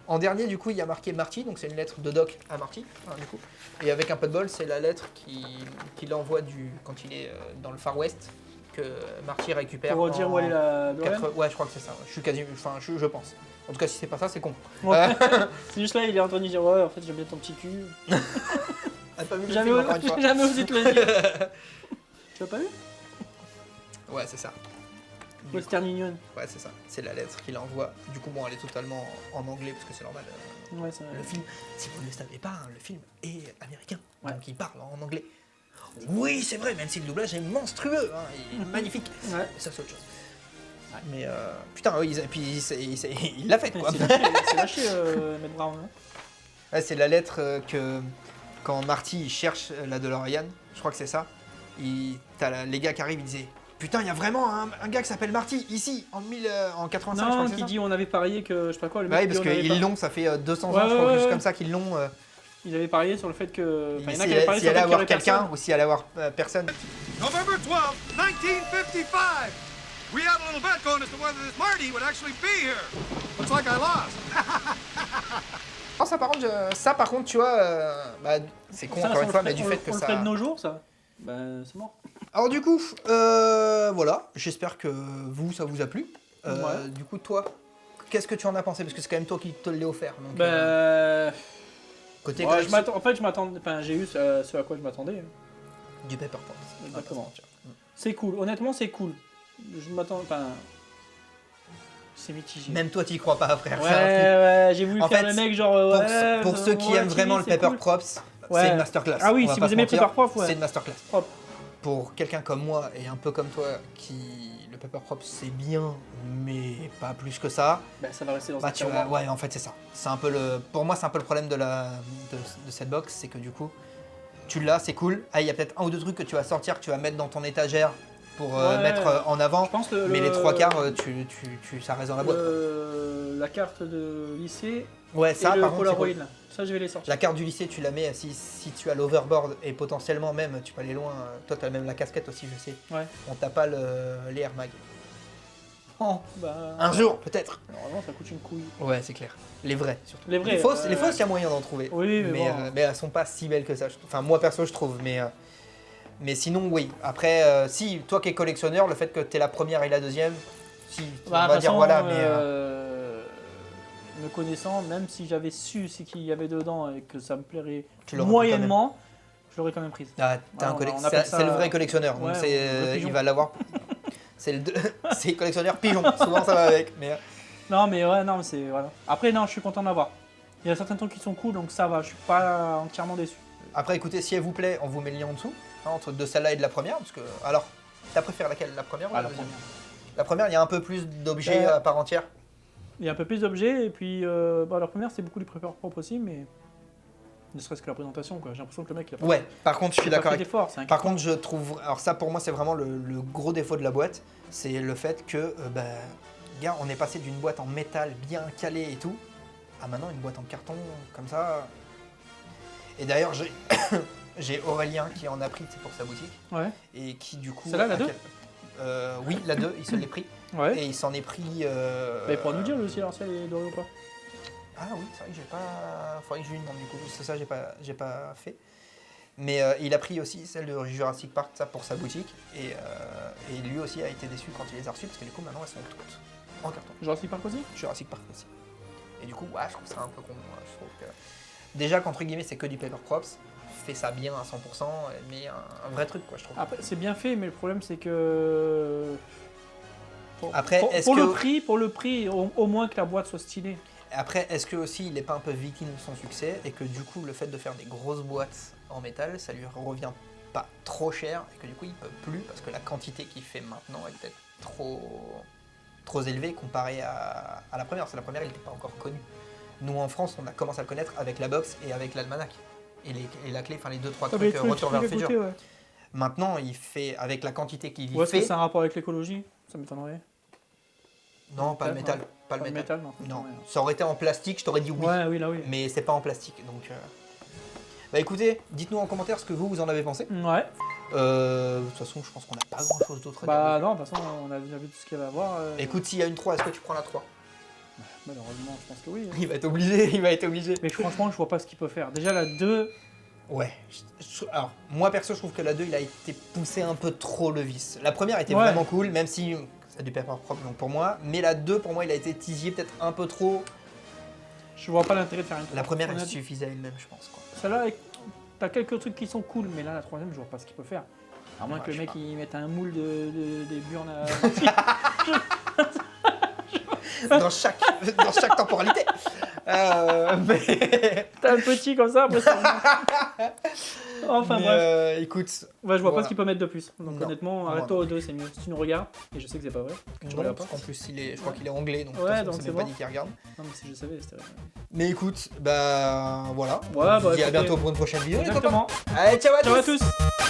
Speaker 2: en dernier, du coup, il y a marqué Marty, donc c'est une lettre de Doc à Marty, hein, du coup. Et avec un peu de bol, c'est la lettre qu'il envoie quand il est dans le Far West, que Marty récupère.
Speaker 1: Pour dire où elle est la DeLorean.
Speaker 2: Ouais, je crois que c'est ça. Ouais. Je suis quasi, enfin, je pense. En tout cas, si c'est pas ça, c'est con.
Speaker 1: Ouais. C'est juste là, il est en train de dire ouais, en fait, j'aime bien ton petit cul.
Speaker 2: T'as pas vu le
Speaker 1: Jamais,
Speaker 2: film, encore une fois.
Speaker 1: jamais osé te le dire. Tu l'as pas vu?
Speaker 2: Ouais, c'est ça. Du
Speaker 1: Western Union.
Speaker 2: coup, ouais, c'est ça. C'est la lettre qu'il envoie. Du coup, bon, elle est totalement en anglais parce que c'est normal.
Speaker 1: Ouais, ça.
Speaker 2: Le film, si vous ne le savez pas, hein, le film est américain.
Speaker 1: Ouais.
Speaker 2: Donc il parle en anglais. Oui, c'est vrai, même si le doublage est monstrueux, hein, il est magnifique.
Speaker 1: Ouais.
Speaker 2: Mais ça, c'est autre chose. Mais putain, oui, et puis il l'a fait quoi.
Speaker 1: C'est lâché, Matt Brown. Hein.
Speaker 2: Ouais, c'est la lettre que quand Marty il cherche la DeLorean, je crois que c'est ça. T'as les gars qui arrivent, ils disaient putain, il y a vraiment un gars qui s'appelle Marty ici en 85, je crois
Speaker 1: Non,
Speaker 2: que c'est
Speaker 1: qui
Speaker 2: ça.
Speaker 1: dit on avait parié que je sais pas quoi. Le
Speaker 2: Bah oui,
Speaker 1: mec
Speaker 2: parce
Speaker 1: dit, on avait
Speaker 2: qu'ils l'ont, ça fait 200
Speaker 1: Ouais,
Speaker 2: ans, je crois,
Speaker 1: ouais,
Speaker 2: quelque chose
Speaker 1: ouais.
Speaker 2: comme ça qu'ils l'ont.
Speaker 1: Il avait parié sur le fait que. Enfin, il y en a qui
Speaker 2: Si
Speaker 1: avaient parié
Speaker 2: si
Speaker 1: sur
Speaker 2: elle
Speaker 1: le fait
Speaker 2: allait
Speaker 1: qu'il y
Speaker 2: avoir
Speaker 1: aurait
Speaker 2: quelqu'un
Speaker 1: personne.
Speaker 2: ou si elle allait avoir personne.
Speaker 3: November 12, 1955. We had a little bet going as to whether this Marty would actually be here. Looks like I lost.
Speaker 2: Non, ça par contre, tu vois, bah, c'est con
Speaker 1: Ça,
Speaker 2: encore
Speaker 1: on
Speaker 2: une
Speaker 1: le
Speaker 2: fois,
Speaker 1: ferait-
Speaker 2: mais du
Speaker 1: on
Speaker 2: fait
Speaker 1: le-
Speaker 2: que
Speaker 1: on le
Speaker 2: ça.
Speaker 1: ferait de nos jours, ça. Bah, c'est mort.
Speaker 2: Alors du coup, voilà, j'espère que ça vous a plu.
Speaker 1: Ouais.
Speaker 2: Du coup, toi, qu'est-ce que tu en as pensé? Parce que c'est quand même toi qui te l'ai offert. Donc,
Speaker 1: Bah.
Speaker 2: côté
Speaker 1: Ouais,
Speaker 2: collection,
Speaker 1: en fait, je m'attendais. Enfin, j'ai eu ce à quoi je m'attendais.
Speaker 2: du Pepper Pot.
Speaker 1: Exactement. C'est cool. Honnêtement, c'est cool. Je m'attends. Enfin. C'est mitigé.
Speaker 2: Même toi, t'y crois pas, frère.
Speaker 1: Ouais,
Speaker 2: c'est un truc.
Speaker 1: ouais, j'ai voulu
Speaker 2: En
Speaker 1: faire
Speaker 2: fait,
Speaker 1: le mec genre.
Speaker 2: Pour ceux qui aiment vraiment le Pepper
Speaker 1: Pepper
Speaker 2: Props,
Speaker 1: Ouais.
Speaker 2: c'est une masterclass.
Speaker 1: Ah oui,
Speaker 2: On va
Speaker 1: si
Speaker 2: pas
Speaker 1: vous
Speaker 2: se
Speaker 1: aimez
Speaker 2: mentir,
Speaker 1: Pepper Props, ouais.
Speaker 2: c'est une masterclass.
Speaker 1: Hop.
Speaker 2: Pour quelqu'un comme moi et un peu comme toi, le Pepper Props c'est bien, mais pas plus que ça.
Speaker 1: Bah, ça va rester dans
Speaker 2: Bah
Speaker 1: un
Speaker 2: tu vois, ouais, en fait c'est ça. C'est un peu pour moi c'est un peu le problème de cette box, c'est que du coup, tu l'as, c'est cool. Ah, il y a peut-être un ou deux trucs que tu vas sortir, que tu vas mettre dans ton étagère pour
Speaker 1: Ouais.
Speaker 2: mettre en avant.
Speaker 1: Je pense que
Speaker 2: Mais les trois quarts, ça reste dans la boîte.
Speaker 1: La carte de lycée
Speaker 2: Ouais,
Speaker 1: et
Speaker 2: ça
Speaker 1: le
Speaker 2: par contre, c'est
Speaker 1: Polaroid.
Speaker 2: cool.
Speaker 1: Là. Ça, je vais les sortir.
Speaker 2: La carte du lycée, tu la mets si tu as l'overboard et potentiellement même, tu peux aller loin. Toi, tu as même la casquette aussi, je sais.
Speaker 1: Ouais.
Speaker 2: On t'a pas les Air Mag.
Speaker 1: Oh, bah.
Speaker 2: Un jour, peut-être.
Speaker 1: Normalement, ça coûte une couille.
Speaker 2: Ouais, c'est clair. Les vrais, surtout.
Speaker 1: Les vrais.
Speaker 2: Les fausses, il y a moyen d'en trouver.
Speaker 1: Oui, mais bon.
Speaker 2: mais elles sont pas si belles que ça. Enfin, moi perso, je trouve. Mais sinon, oui. Après, si, toi qui es collectionneur, le fait que tu es la première et la deuxième, si,
Speaker 1: Bah,
Speaker 2: on
Speaker 1: de
Speaker 2: va
Speaker 1: toute
Speaker 2: dire
Speaker 1: façon,
Speaker 2: voilà, mais.
Speaker 1: Me connaissant, même si j'avais su ce qu'il y avait dedans et que ça me plairait
Speaker 2: Tu l'aurais
Speaker 1: moyennement, je l'aurais quand même prise.
Speaker 2: Ah, t'es
Speaker 1: Voilà,
Speaker 2: un
Speaker 1: on appelle
Speaker 2: c'est le
Speaker 1: ça-
Speaker 2: vrai collectionneur.
Speaker 1: Ouais,
Speaker 2: donc
Speaker 1: le pigeon.
Speaker 2: il va l'avoir. C'est collectionneur pigeon. Souvent, ça va avec. Mais
Speaker 1: Non, mais ouais, non, mais c'est. Voilà. Après, non, je suis content d'avoir. Il y a certains trucs qui sont cool, donc ça va, je suis pas entièrement déçu.
Speaker 2: après, écoutez, si elle vous plaît, on vous met le lien en dessous, hein, entre de celle-là et de la première. Parce que, alors, t'as préféré laquelle? La première ou
Speaker 1: Ah,
Speaker 2: la
Speaker 1: la
Speaker 2: deuxième?
Speaker 1: première.
Speaker 2: La première, il y a un peu plus d'objets à part entière.
Speaker 1: Il y a un peu plus d'objets, et puis la première, c'est beaucoup les préfères propres aussi, mais ne serait-ce que la présentation, quoi. J'ai l'impression que le mec, il a pas
Speaker 2: Ouais, par contre, je suis
Speaker 1: il a pas
Speaker 2: d'accord
Speaker 1: fait
Speaker 2: avec.
Speaker 1: d'effort, c'est un
Speaker 2: Par contre, je trouve. Alors, ça, pour moi, c'est vraiment le gros défaut de la boîte. C'est le fait que, gars, on est passé d'une boîte en métal bien calée et tout, à maintenant une boîte en carton comme ça. Et d'ailleurs, j'ai Aurélien qui en a pris pour sa boutique
Speaker 1: Ouais.
Speaker 2: et qui du coup...
Speaker 1: Celle-là, la 2
Speaker 2: Oui, la 2, il se l'est pris.
Speaker 1: Ouais.
Speaker 2: Et il s'en est pris...
Speaker 1: Bah, il pourra nous dire lui aussi alors si elle est dorée ou pas.
Speaker 2: Ah oui, c'est vrai que j'ai pas... Faudrait que je lui demande du coup, ça j'ai pas fait. Mais il a pris aussi celle de Jurassic Park ça, pour sa boutique. Et lui aussi a été déçu quand il les a reçues parce que du coup maintenant elles sont toutes en carton.
Speaker 1: Jurassic Park aussi.
Speaker 2: Jurassic Park aussi. Et du coup, ouais, je trouve ça un peu con. Je trouve que... Déjà qu'entre guillemets c'est que du paper props, fait ça bien à 100%, mais un vrai truc quoi je trouve.
Speaker 1: Après, c'est bien fait, mais le problème c'est que...
Speaker 2: Après,
Speaker 1: pour le prix, au moins que la boîte soit stylée.
Speaker 2: Après, est-ce que aussi il n'est pas un peu victime de son succès et que du coup le fait de faire des grosses boîtes en métal, ça lui revient pas trop cher et que du coup il peut plus parce que la quantité qu'il fait maintenant est peut-être trop élevée comparée à la première. Parce que la première il n'était pas encore connu. Nous en France on a commencé à le connaître avec la box et avec l'almanach et la clé, enfin les 2-3 trucs Retour vers le futur.
Speaker 1: Ouais.
Speaker 2: Maintenant il fait avec la quantité qu'il
Speaker 1: Est-ce que
Speaker 2: fait.
Speaker 1: c'est un rapport avec l'écologie? Ça m'étonnerait.
Speaker 2: Non, pas le métal. Pas le
Speaker 1: Pas le
Speaker 2: métal.
Speaker 1: métal,
Speaker 2: Non,
Speaker 1: ouais.
Speaker 2: ça aurait été en plastique, je t'aurais dit oui.
Speaker 1: Ouais, oui, là oui.
Speaker 2: Mais c'est pas en plastique, donc... Bah écoutez, dites-nous en commentaire ce que vous en avez pensé.
Speaker 1: Ouais.
Speaker 2: De toute façon, je pense qu'on n'a pas grand-chose d'autre à dire.
Speaker 1: Bah non, de toute façon, on a déjà vu tout ce qu'il y avait à voir.
Speaker 2: Écoute, s'il y a une 3, est-ce que tu prends la 3?
Speaker 1: Malheureusement, je pense que oui. Hein.
Speaker 2: Il va être obligé,
Speaker 1: Mais franchement, je vois pas ce qu'il peut faire. Déjà, la 2...
Speaker 2: Ouais. Alors, moi perso, je trouve que la 2, il a été poussé un peu trop le vice. La première était
Speaker 1: Ouais.
Speaker 2: vraiment cool, même si c'est du paper propre donc pour moi. Mais la 2, pour moi, il a été titillé peut-être un peu trop.
Speaker 1: Je vois pas l'intérêt de faire une 3.
Speaker 2: La première, elle suffisait à elle-même, je pense. Quoi.
Speaker 1: Celle-là, t'as quelques trucs qui sont cool, mais là, la troisième, je vois pas ce qu'il peut faire. À moins
Speaker 2: Ouais,
Speaker 1: que le
Speaker 2: je
Speaker 1: mec,
Speaker 2: sais pas.
Speaker 1: il mette un moule des burnes à...
Speaker 2: dans chaque temporalité. Mais...
Speaker 1: T'as un petit comme ça, après ça... Enfin
Speaker 2: Mais,
Speaker 1: bref.
Speaker 2: écoute,
Speaker 1: Ouais, je vois
Speaker 2: voilà.
Speaker 1: pas ce qu'il peut mettre de plus. Donc
Speaker 2: Non.
Speaker 1: honnêtement, arrête-toi aux deux, c'est mieux. Si tu nous regardes, et je sais que c'est pas vrai, que tu
Speaker 2: non,
Speaker 1: regardes
Speaker 2: parce
Speaker 1: pas.
Speaker 2: qu'en plus, je crois qu'il est anglais, donc de
Speaker 1: Ouais,
Speaker 2: toute façon,
Speaker 1: donc
Speaker 2: c'est
Speaker 1: c'est
Speaker 2: même pas
Speaker 1: bon.
Speaker 2: dit qu'il regarde.
Speaker 1: Non, mais si je savais, c'était...
Speaker 2: Mais écoute, bah voilà.
Speaker 1: Ouais,
Speaker 2: On se
Speaker 1: bah,
Speaker 2: dit à
Speaker 1: écoutez,
Speaker 2: bientôt pour une prochaine vidéo. les
Speaker 1: Exactement.
Speaker 2: copains. Allez, ciao à
Speaker 1: Ciao à
Speaker 2: tous.
Speaker 1: tous.